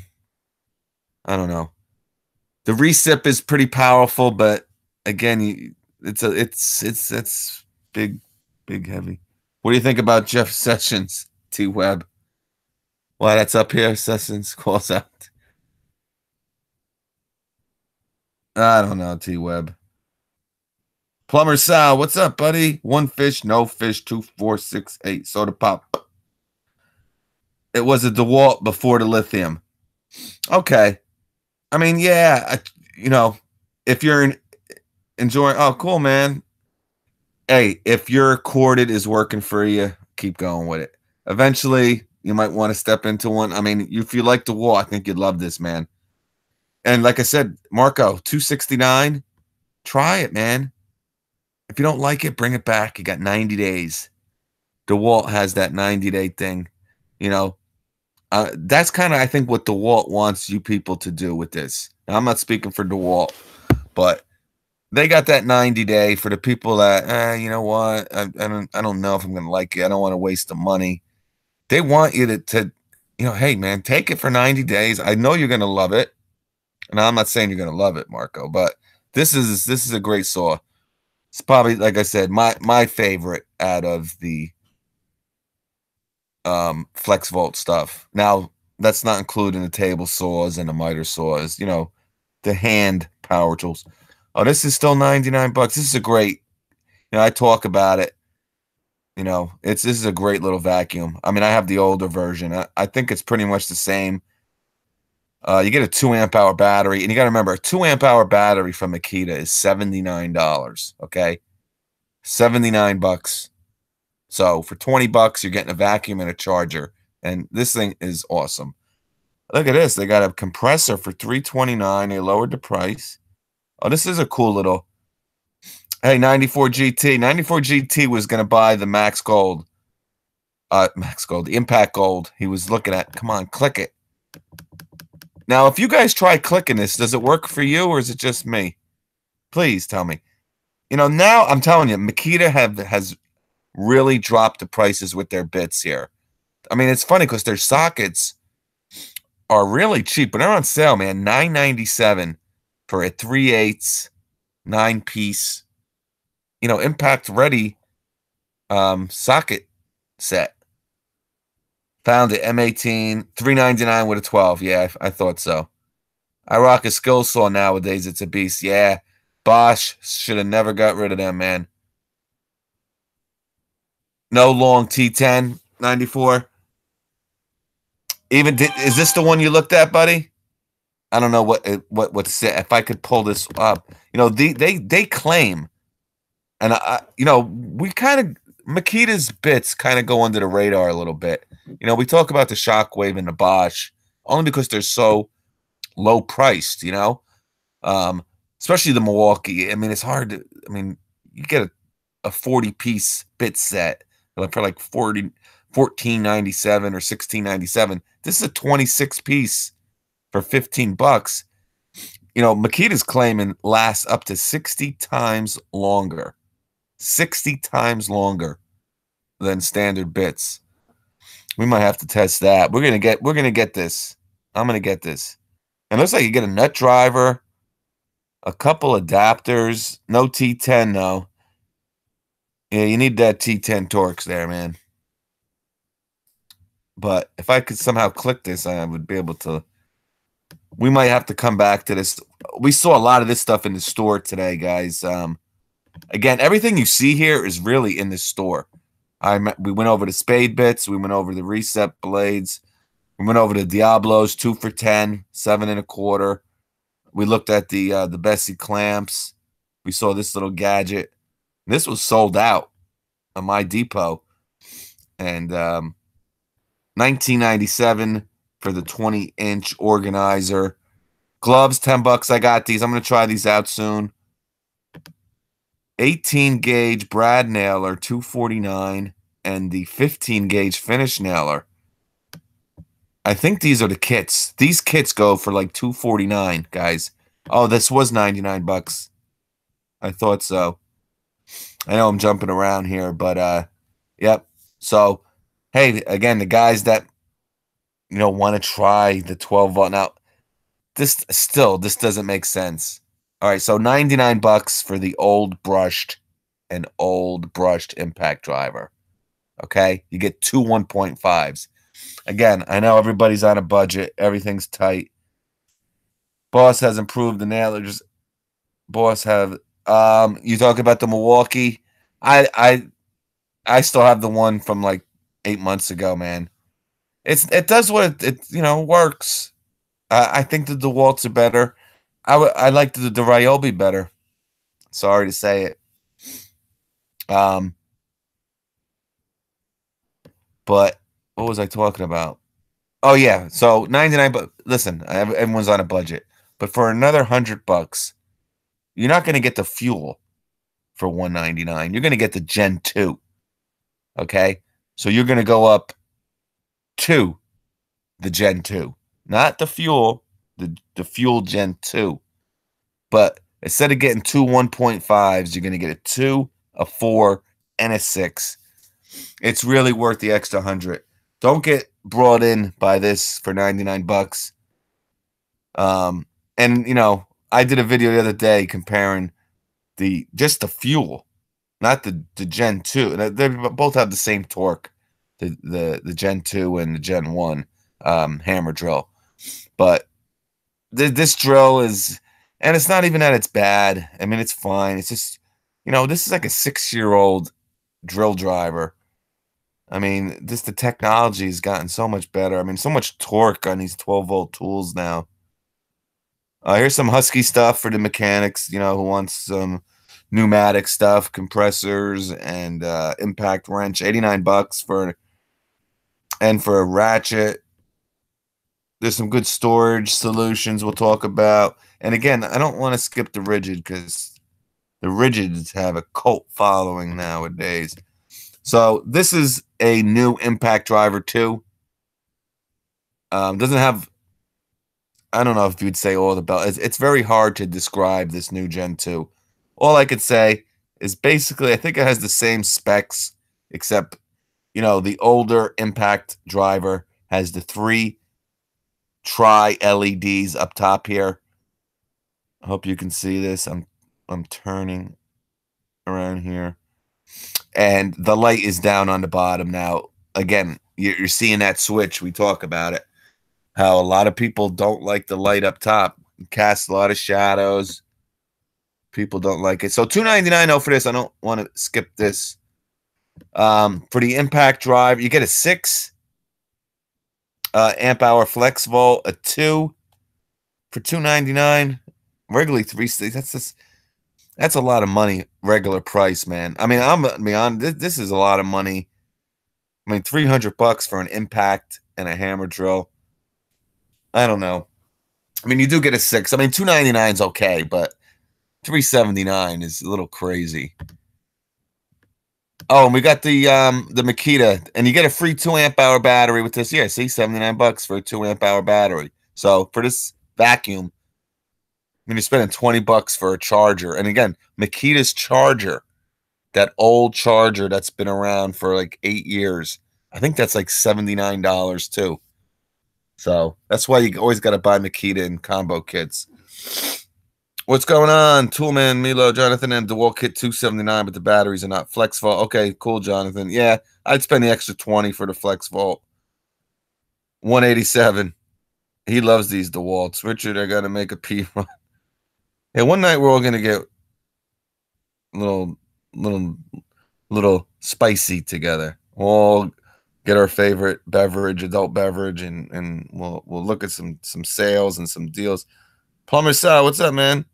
Speaker 1: I don't know. The recip is pretty powerful, but again, it's big heavy. What do you think about Jeff Sessions, T Web? Why that's up here? Sessions calls out. I don't know, T Web. Plumber Sal, what's up, buddy? One fish, no fish, 2468 soda pop. It was a DeWalt before the lithium. Okay. I mean, yeah, you know, if you're enjoying, oh, cool, man. Hey, if your corded is working for you, keep going with it. Eventually, you might want to step into one. I mean, if you like DeWalt, I think you'd love this, man. And like I said, Marco, $269, try it, man. If you don't like it, bring it back. You got 90 days. DeWalt has that 90-day thing. You know, that's kind of, I think, what DeWalt wants you people to do with this. Now, I'm not speaking for DeWalt, but they got that 90-day for the people that, you know what, I don't know if I'm going to like it. I don't want to waste the money. They want you to, you know, hey, man, take it for 90 days. I know you're going to love it. And I'm not saying you're going to love it, Marco, but this is a great saw. It's probably, like I said, my favorite out of the Flex Volt stuff. Now, that's not including the table saws and the miter saws, you know, the hand power tools. Oh, this is still 99 bucks. This is a great, I talk about it. This is a great little vacuum. I mean, I have the older version. I think it's pretty much the same. You get a 2 amp hour battery, and you got to remember, a 2 amp hour battery from Makita is $79. Okay, 79 bucks. So for 20 bucks, you're getting a vacuum and a charger, and this thing is awesome. Look at this. They got a compressor for $329. They lowered the price. Oh, this is a cool little. Hey, 94 GT. 94 GT was going to buy the Max Gold. The Impact Gold. He was looking at. Come on, click it. Now, if you guys try clicking this, does it work for you or is it just me? Please tell me. Now I'm telling you, Makita has really dropped the prices with their bits here. I mean, it's funny because their sockets are really cheap, but they're on sale, man. $9.97 for a 3/8 9-piece, impact ready socket set. Found it, M18, $3.99 with a 12. Yeah, I thought so. I rock a skill saw nowadays. It's a beast. Yeah, Bosch should have never got rid of them, man. No long T10 94. Is this the one you looked at, buddy? I don't know what's set. If I could pull this up, they claim, and we kind of Makita's bits kind of go under the radar a little bit. We talk about the Shockwave and the Bosch only because they're so low priced. Especially the Milwaukee. I mean, it's hard to. I mean, you get a 40-piece bit set for like $14.97 or $16.97. This is a 26-piece for 15 bucks. Makita's claiming lasts up to 60 times longer. 60 times longer than standard bits. We might have to test that. We're gonna get this. I'm gonna get this. And it looks like you get a nut driver, a couple adapters, no T10 though. Yeah, you need that T10 Torx there, man. But if I could somehow click this, I would be able to. We might have to come back to this. We saw a lot of this stuff in the store today, guys. Again, everything you see here is really in the store. We went over the spade bits. We went over the reset blades. We went over the Diablos 2 for $10, 7 1/4. We looked at the Bessie clamps. We saw this little gadget. This was sold out on my depot, and $19.97 for the 20-inch organizer. Gloves, $10. I got these. I'm gonna try these out soon. 18-gauge brad nailer, $249, and the 15-gauge finish nailer. I think these are the kits. These kits go for like $249, guys. Oh, this was 99 bucks. I thought so. I know I'm jumping around here, but yep. So, hey, again, the guys that want to try the 12 volt. Now, this doesn't make sense. All right, so 99 bucks for the old brushed impact driver. Okay, you get two 1.5s. Again, I know everybody's on a budget. Everything's tight. Boss has improved the nailers. Boss have. You talk about the Milwaukee. I still have the one from like 8 months ago, man. It does what it works. I think the DeWalt's are better. I like the Ryobi better. Sorry to say it. But what was I talking about? Oh yeah, so 99. But listen, everyone's on a budget. But for another $100, you're not going to get the fuel for $199. You're going to get the Gen 2. Okay, so you're going to go up to the Gen 2, not the fuel. The fuel Gen 2. But instead of getting two 1.5s, you're going to get a 2, a 4, and a 6. It's really worth the extra 100. Don't get brought in by this for 99 bucks. And I did a video the other day comparing just the fuel, not the Gen 2. They both have the same torque, the Gen 2 and the Gen 1 hammer drill. But this drill is, And it's not even that it's bad. I mean, it's fine. It's just, this is like a 6-year-old drill driver. I mean, the technology has gotten so much better. I mean, so much torque on these 12-volt tools now. Here's some Husky stuff for the mechanics, who wants some pneumatic stuff, compressors, and impact wrench. $89 for a ratchet. There's some good storage solutions we'll talk about. And again, I don't want to skip the rigid because the rigids have a cult following nowadays. So this is a new impact driver too. Doesn't have, I don't know if you'd say all the bells. It's very hard to describe this new Gen 2. All I could say is basically I think it has the same specs, except, the older impact driver has the 3 tri-LEDs up top here. I hope you can see this. I'm turning around here. And the light is down on the bottom now. Again, you're seeing that switch. We talk about it. How a lot of people don't like the light up top. It casts a lot of shadows. People don't like it. So $299 for this. I don't want to skip this. For the impact drive, you get a 6 amp hour flex volt, a 2 for $299. Regularly $360. That's a lot of money. Regular price, man. I mean, I'm gonna be honest. This is a lot of money. I mean, $300 for an impact and a hammer drill. I don't know. I mean, you do get a 6. I mean, $299 is okay, but $379 is a little crazy. Oh, and we got the Makita, and you get a free 2 amp hour battery with this. Yeah, see, $79 for a 2 amp hour battery. So for this vacuum, I mean, you're spending $20 for a charger. And again, Makita's charger, that old charger that's been around for like 8 years, I think that's like $79 too. So that's why you always got to buy Makita in combo kits. What's going on? Toolman, Milo, Jonathan, and DeWalt kit $279, but the batteries are not flex volt. Okay, cool, Jonathan. Yeah, I'd spend the extra $20 for the flex volt. $187. He loves these DeWalts. Richard, I got to make a pee run. Hey, one night we're all gonna get a little spicy together. We'll get our favorite beverage, adult beverage, and we'll look at some sales and some deals. Plumber Sal, what's up, man?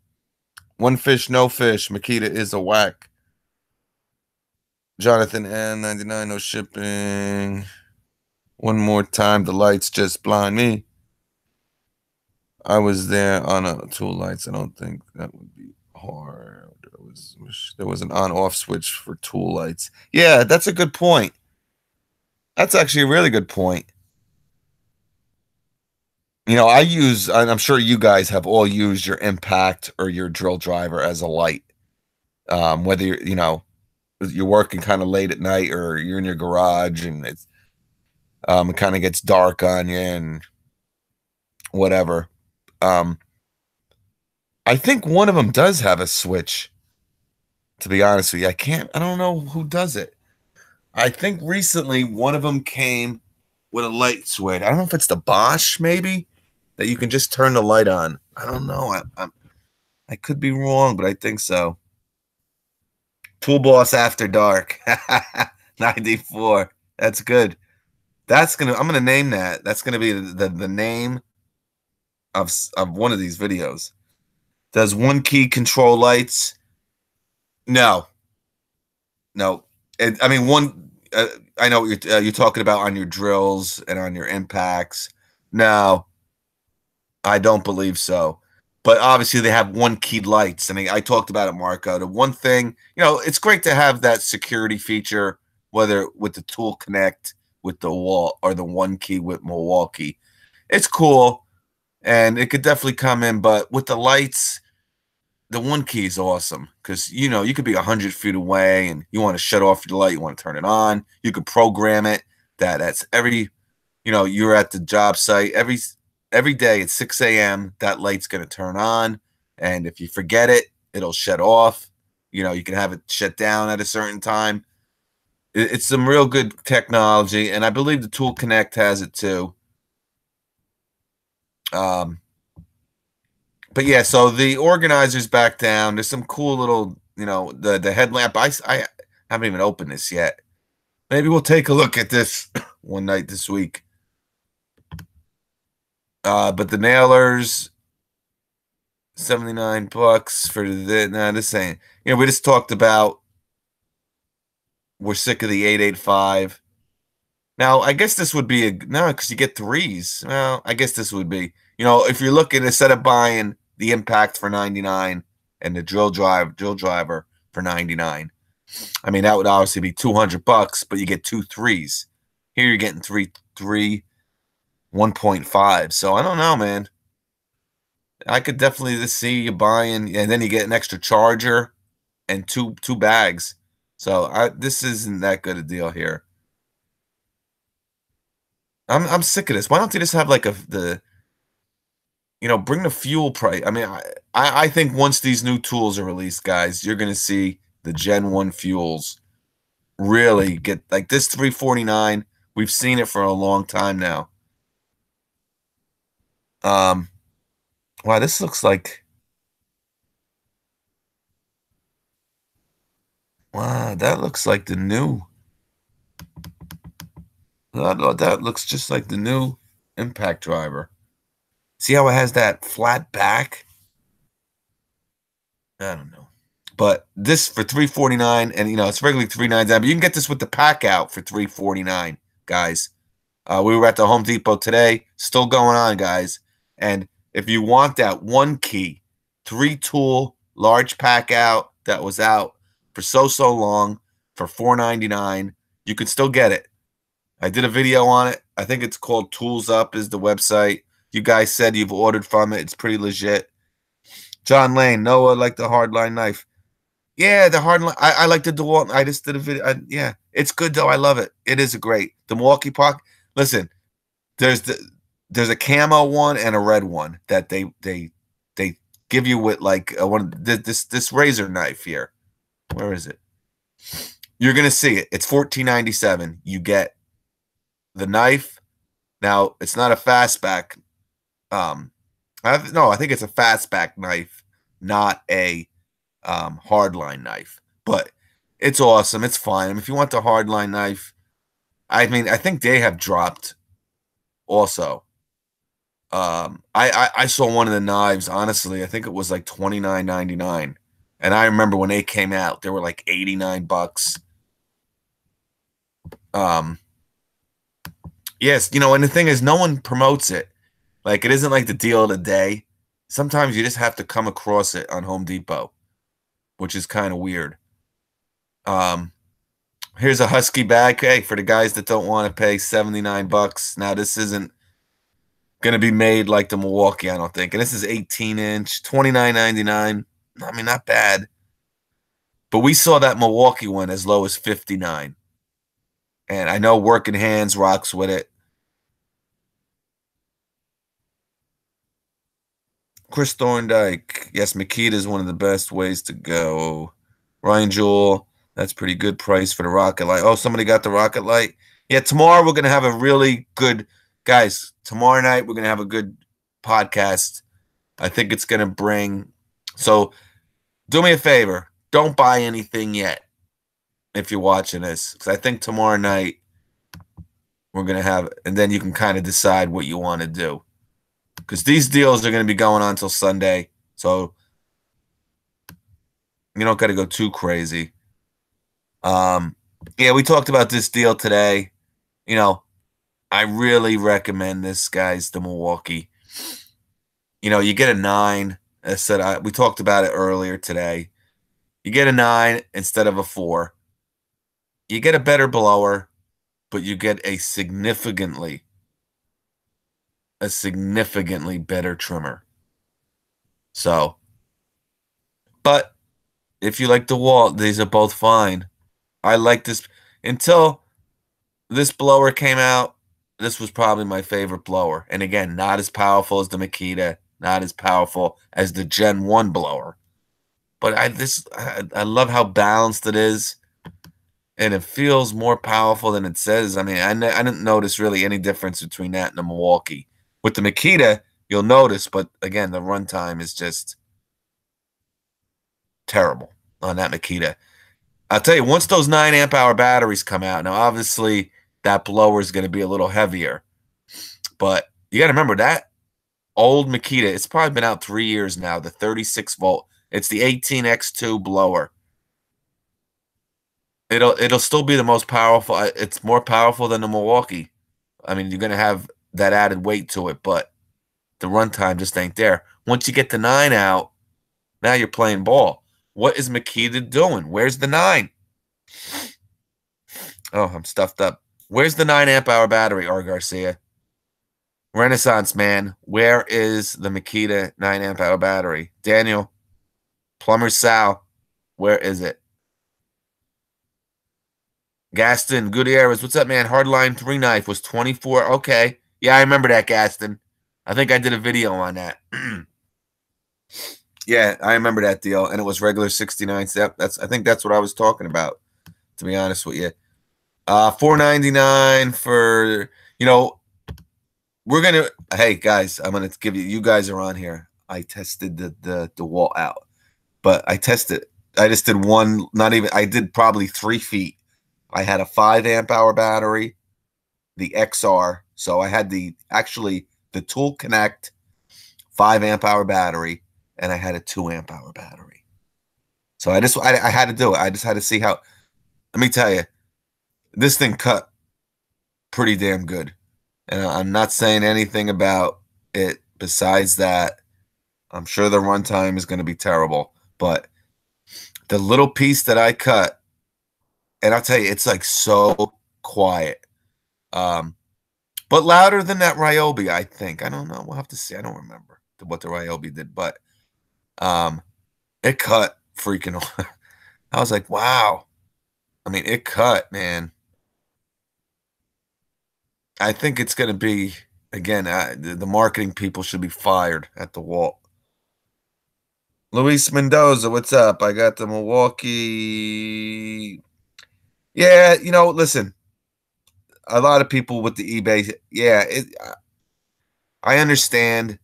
Speaker 1: One fish, no fish. Makita is a whack. Jonathan N 99, no shipping. One more time, the lights just blind me. I was there on a tool lights. I don't think that would be hard. There was an on-off switch for tool lights. Yeah, that's a good point. That's actually a really good point. I'm sure you guys have all used your impact or your drill driver as a light. Whether you're working kind of late at night or you're in your garage and it kind of gets dark on you and whatever. I think one of them does have a switch, to be honest with you. I don't know who does it. I think recently one of them came with a light switch. I don't know if it's the Bosch, maybe, that you can just turn the light on. I don't know. I could be wrong, but I think so. Tool Boss After Dark. 94. That's good. I'm gonna name that. That's gonna be the name of one of these videos. Does one key control lights? No. I mean, I know what you're talking about on your drills and on your impacts. No, I don't believe so. But obviously, they have one key lights, and I talked about it, Marco. The one thing, it's great to have that security feature, whether with the Tool Connect with the wall or the one key with Milwaukee. It's cool, and it could definitely come in. But with the lights, the one key is awesome because you could be 100 feet away and you want to shut off your light, you want to turn it on. You could program it that's you're at the job site every day at 6 a.m. that light's going to turn on, and if you forget it, it'll shut off. You can have it shut down at a certain time. It's some real good technology, and I believe the Tool Connect has it too. But yeah, so the organizer's back down. There's some cool little, the headlamp. I haven't even opened this yet. Maybe we'll take a look at this one night this week. But the nailers, $79 for the. Nah, this ain't. We just talked about. We're sick of the 885. Now, I guess this would be no, because you get threes. Well, I guess this would be. If you're looking, instead of buying the Impact for 99 and the drill driver for 99. I mean, that would obviously be $200, but you get 2 threes. Here you're getting 3, 1.5. So I don't know, man. I could definitely just see you buying, and then you get an extra charger and two bags. So this isn't that good a deal here. I'm sick of this. Why don't they just have like bring the fuel price? I mean, I think once these new tools are released, guys, you're gonna see the Gen 1 fuels really get like this $349. We've seen it for a long time now. Wow, this looks like that looks like the new. That looks just like the new Impact driver. See how it has that flat back? I don't know. But this for $349, and it's regularly $399. But you can get this with the pack out for $349, guys. We were at the Home Depot today. Still going on, guys. And if you want that 1 key, 3-tool, large pack out that was out for so long for $499, you can still get it. I did a video on it. I think it's called Tools Up is the website. You guys said you've ordered from it. It's pretty legit. John Lane, Noah like the hardline knife. Yeah, the hardline. I like the DeWalt. I just did a video. Yeah, it's good though. I love it. It is great. The Milwaukee pocket. Listen, there's a camo one and a red one that they give you with like this razor knife here. Where is it? You're gonna see it. It's $14.97. You get the knife. Now it's not a fastback. I think it's a fastback knife, not a hardline knife. But it's awesome. It's fine. I mean, if you want the hardline knife, I mean, I think they have dropped also. I saw one of the knives, honestly, I think it was like $29.99. And I remember when they came out, they were like $89. Yes, and the thing is, no one promotes it. Like, it isn't like the deal of the day. Sometimes you just have to come across it on Home Depot, which is kind of weird. Here's a Husky Bag. Hey, for the guys that don't want to pay $79. Now, this isn't going to be made like the Milwaukee, I don't think. And this is 18-inch, $29.99. I mean, not bad. But we saw that Milwaukee one as low as $59. And I know Working Hands rocks with it. Chris Thorndike. Yes, Makita is one of the best ways to go. Ryan Jewell. That's pretty good price for the Rocket Light. Oh, somebody got the Rocket Light? Yeah, tomorrow we're going to have a really good... Guys, tomorrow night we're going to have a good podcast. I think it's going to bring... So, do me a favor. Don't buy anything yet if you're watching this. Because I think tomorrow night we're going to have... And then you can kind of decide what you want to do. Because these deals are going to be going on until Sunday. So, you don't got to go too crazy. Yeah, we talked about this deal today. I really recommend this, guys, the Milwaukee. You get a 9. I said we talked about it earlier today. You get a 9 instead of a 4. You get a better blower, but you get a significantly better trimmer. So, but if you like DeWalt, these are both fine. I like this. Until this blower came out, this was probably my favorite blower. And again, not as powerful as the Makita, not as powerful as the Gen 1 blower. But I love how balanced it is. And it feels more powerful than it says. I mean, I didn't notice really any difference between that and the Milwaukee. With the Makita, you'll notice. But again, the runtime is just terrible on that Makita. I'll tell you, once those 9 amp hour batteries come out, now obviously that blower is going to be a little heavier, but you got to remember that old Makita, it's probably been out 3 years now, the 36 volt. It's the 18X2 blower. It'll still be the most powerful. It's more powerful than the Milwaukee. I mean, you're going to have that added weight to it, but the runtime just ain't there. Once you get the 9 out, now you're playing ball. What is Makita doing? Where's the 9? Oh, I'm stuffed up. Where's the 9 amp hour battery, R. Garcia? Renaissance man, where is the Makita 9 amp hour battery? Daniel, Plumber Sal, where is it? Gaston Gutierrez, what's up, man? Hardline 3 knife was 24. Okay. Yeah, I remember that, Gaston. I think I did a video on that. Yeah, I remember that deal, and it was regular 69 step. I think that's what I was talking about, to be honest with you. $4.99 for, we're gonna. Hey guys, I'm gonna give you. You guys are on here. I tested the wall out, but I tested. I just did one. Not even. I did probably 3 feet. I had a 5 amp hour battery, the XR. So I had the Tool Connect 5 amp hour battery, and I had a 2 amp hour battery. So I had to do it. I just had to see how. Let me tell you, this thing cut pretty damn good. And I'm not saying anything about it besides that. I'm sure the runtime is going to be terrible. But the little piece that I cut, and I'll tell you, it's like so quiet. But louder than that Ryobi, I think. I don't know. We'll have to see. I don't remember what the Ryobi did. But it cut freaking. I was like, wow. I mean, it cut, man. I think it's going to be, again, the marketing people should be fired at the wall. Luis Mendoza, what's up? I got the Milwaukee. Yeah, listen, a lot of people with the eBay. Yeah, I understand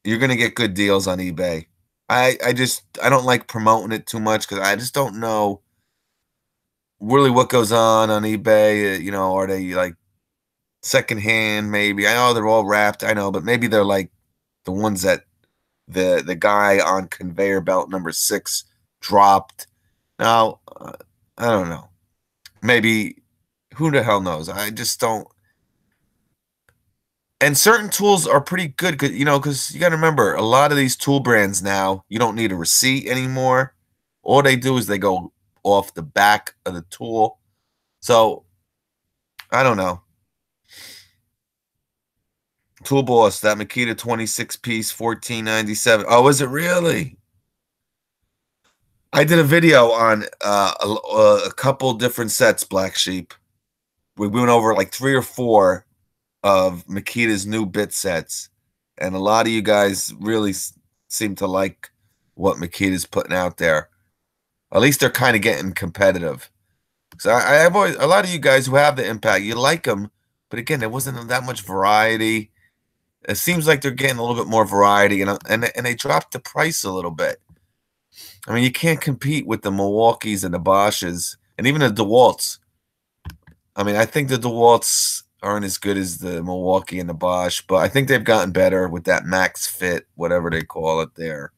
Speaker 1: you're going to get good deals on eBay. I don't like promoting it too much because I just don't know really what goes on eBay. Are they like secondhand? Maybe I know they're all wrapped. I know, but maybe they're like the ones that the guy on conveyor belt number 6 dropped. Now, I don't know. Maybe who the hell knows? I just don't. And certain tools are pretty good, because you got to remember, a lot of these tool brands now, you don't need a receipt anymore. All they do is they go off the back of the tool. So, I don't know. Tool Boss, that Makita 26-piece, $14.97. Oh, is it really? I did a video on a couple different sets, Black Sheep. We went over like 3 or 4 of Makita's new bit sets, and a lot of you guys really seem to like what Makita's putting out there. At least they're kind of getting competitive. So I've always, a lot of you guys who have the Impact, you like them, but again, there wasn't that much variety. It seems like they're getting a little bit more variety, and they dropped the price a little bit. I mean, you can't compete with the Milwaukees and the Bosches, and even the DeWalts. I mean, I think the DeWalts aren't as good as the Milwaukee and the Bosch, but I think they've gotten better with that Max Fit, whatever they call it there.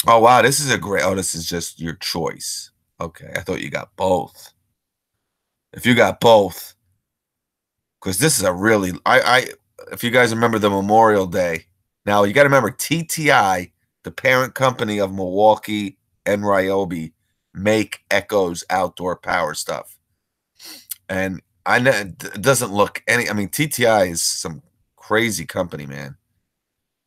Speaker 1: Oh, wow, this is a great. Oh, this is just your choice. Okay, I thought you got both. If you got both, because this is a really, if you guys remember the Memorial Day, now you got to remember TTI, the parent company of Milwaukee and Ryobi, make Echo's outdoor power stuff. And I know it doesn't look any, I mean, TTI is some crazy company, man.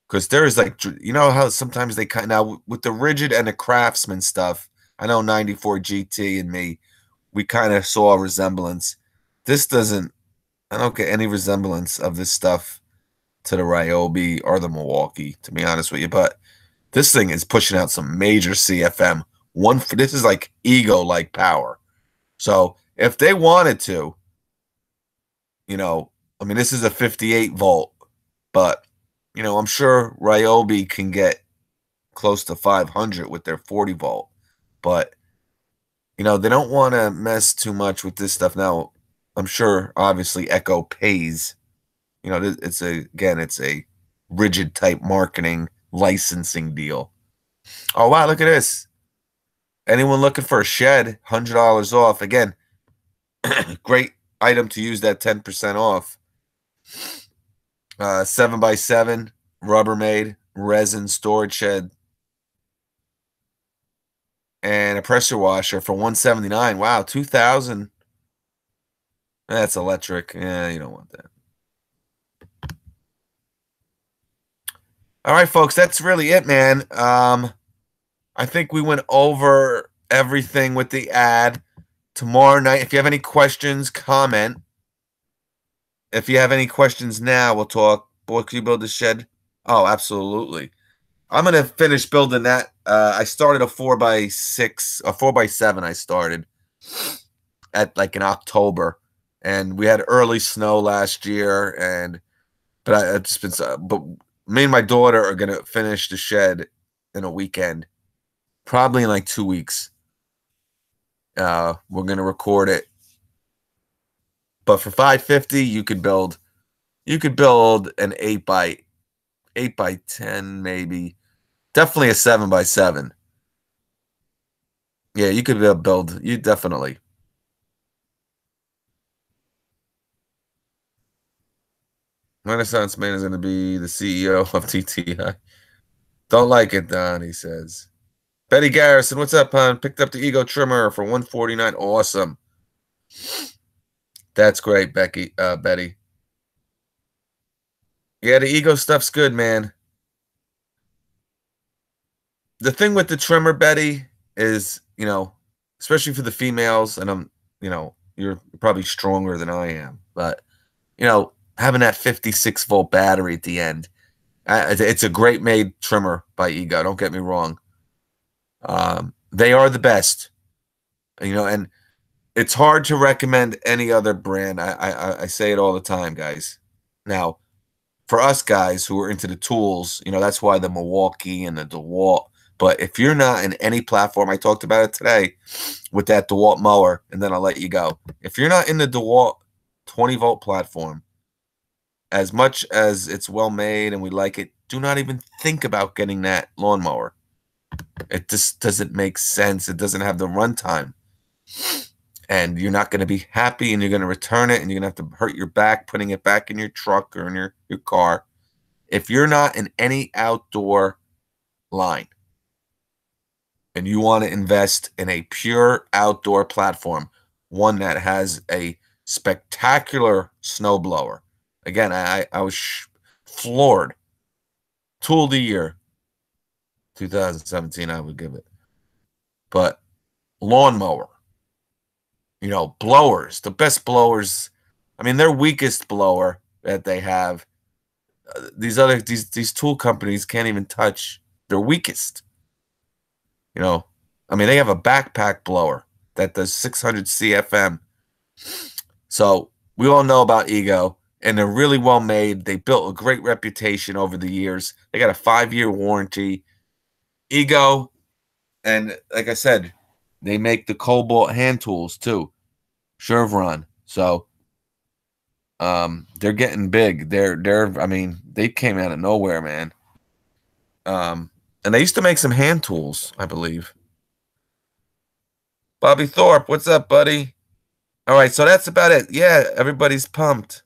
Speaker 1: Because there is like, how sometimes they kind of, with the Rigid and the Craftsman stuff, I know 94 GT and me, we kind of saw a resemblance. This doesn't, I don't get any resemblance of this stuff to the Ryobi or the Milwaukee, to be honest with you. But this thing is pushing out some major CFM. This is like ego-like power. So if they wanted to, I mean, this is a 58 volt, but I'm sure Ryobi can get close to 500 with their 40 volt, but they don't want to mess too much with this stuff. Now, I'm sure obviously Echo pays. It's a rigid type marketing licensing deal. Oh wow, look at this. Anyone looking for a shed, $100 off. Again, great item to use that 10% off. 7x7 Rubbermaid resin storage shed and a pressure washer for $179. Wow, $2,000. That's electric. Yeah, you don't want that. All right, folks, that's really it, man. I think we went over everything with the ad. Tomorrow night, if you have any questions, comment. If you have any questions now, we'll talk. Boy, can you build a shed? Oh, absolutely. I'm going to finish building that. I started a 4x6, a 4x7 I started at like in October. And we had early snow last year. But me and my daughter are going to finish the shed in a weekend. Probably in like 2 weeks. We're going to record it. But for $550, you could build an 8x10 maybe. Definitely a 7x7. Yeah, you could build. You definitely. Renaissance Man is going to be the CEO of TTI. Don't like it, Don, he says. Betty Garrison, what's up, hon? Picked up the Ego trimmer for $149. Awesome. That's great, Betty. Yeah, the Ego stuff's good, man. The thing with the trimmer, Betty, is, especially for the females, and you're probably stronger than I am, but, having that 56-volt battery at the end, it's a great made trimmer by Ego. Don't get me wrong. They are the best, and it's hard to recommend any other brand. I say it all the time, guys. Now, for us guys who are into the tools, that's why the Milwaukee and the DeWalt. But if you're not in any platform, I talked about it today with that DeWalt mower, and then I'll let you go. If you're not in the DeWalt 20-volt platform, as much as it's well made and we like it, do not even think about getting that lawnmower. It just doesn't make sense. It doesn't have the runtime. And you're not going to be happy, and you're going to return it, and you're going to have to hurt your back putting it back in your truck or in your car. If you're not in any outdoor line and you want to invest in a pure outdoor platform, one that has a spectacular snowblower. Again, I was floored. Tool of the year, 2017, I would give it. But lawnmower, blowers, the best blowers. I mean, their weakest blower that they have, these tool companies can't even touch their weakest. They have a backpack blower that does 600 CFM. So we all know about Ego, and they're really well made. They built a great reputation over the years. They got a 5-year warranty. Ego, and like I said, they make the Cobalt hand tools too. Chevron. So they're getting big. They came out of nowhere, man. And they used to make some hand tools, I believe. Bobby Thorpe, what's up, buddy? All right, so that's about it. Yeah, everybody's pumped.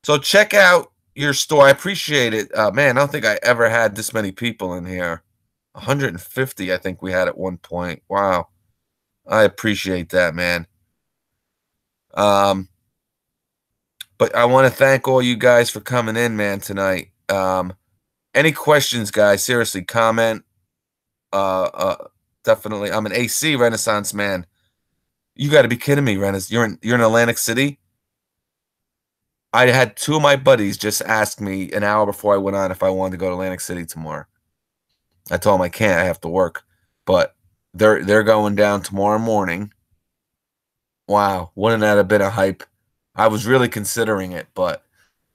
Speaker 1: So check out your store. I appreciate it. Man, I don't think I ever had this many people in here. 150, I think we had at one point. Wow. I appreciate that, man. But I want to thank all you guys for coming in, man, tonight. Any questions, guys? Seriously, comment. Definitely. I'm an AC Renaissance man. You got to be kidding me, Renaissance. You're in Atlantic City? I had 2 of my buddies just ask me an hour before I went on if I wanted to go to Atlantic City tomorrow. I told them I can't. I have to work. But they're going down tomorrow morning. Wow, wouldn't that have been a hype? I was really considering it, but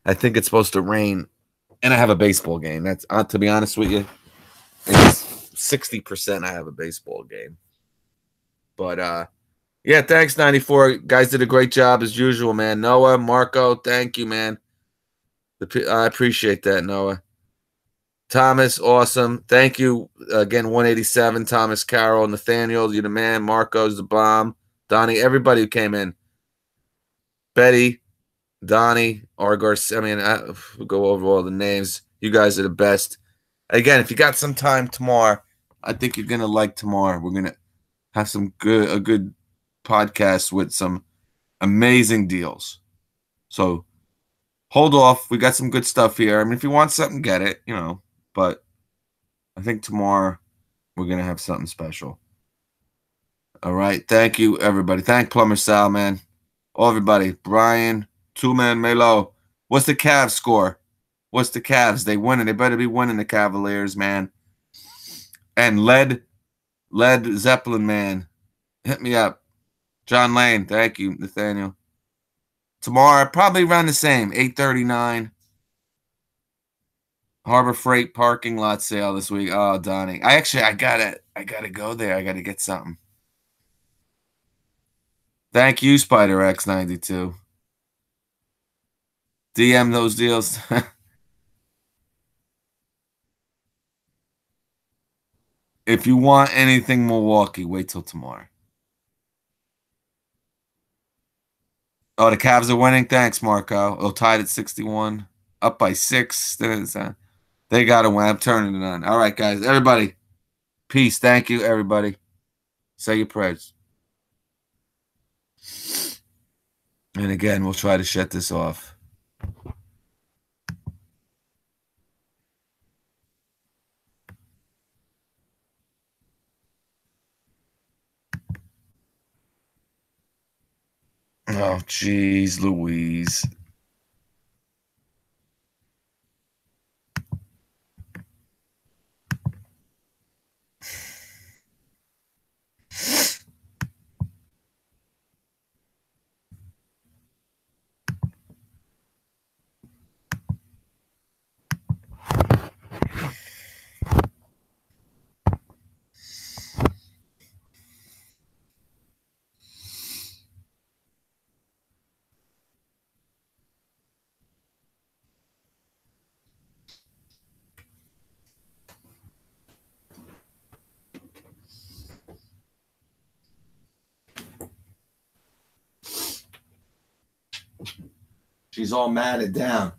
Speaker 1: I think it's supposed to rain And I have a baseball game. That's to be honest with you, it's 60% I have a baseball game. But yeah, thanks 94 guys, did a great job as usual, man. Noah, Marco, thank you, man. I appreciate that, Noah. Thomas, awesome. Thank you again. 187, Thomas, Carroll, Nathaniel, you're the man. Marco's the bomb. Donnie, everybody who came in. Betty, Donnie, Argos. I mean, we'll go over all the names. You guys are the best. Again, if you got some time tomorrow, I think you're gonna like tomorrow. We're gonna have a good podcast with some amazing deals. So hold off. We got some good stuff here. I mean, if you want something, get it, but I think tomorrow we're going to have something special. All right. Thank you, everybody. Thank Plumber Sal, man. All everybody. Brian, two-man Melo. What's the Cavs score? What's the Cavs? They winning. They better be winning, the Cavaliers, man. And Led Zeppelin, man. Hit me up. John Lane. Thank you, Nathaniel. Tomorrow, probably around the same, 8:39. Harbor Freight parking lot sale this week. Oh, Donnie. I gotta go there. I gotta get something. Thank you, Spider X92. DM those deals. If you want anything Milwaukee, wait till tomorrow. Oh, the Cavs are winning. Thanks, Marco. Oh, tied at 61. Up by 6. They got to win. I'm turning it on. All right, guys. Everybody. Peace. Thank you, everybody. Say your prayers. And again, we'll try to shut this off. Oh, geez, Louise. She's all matted down.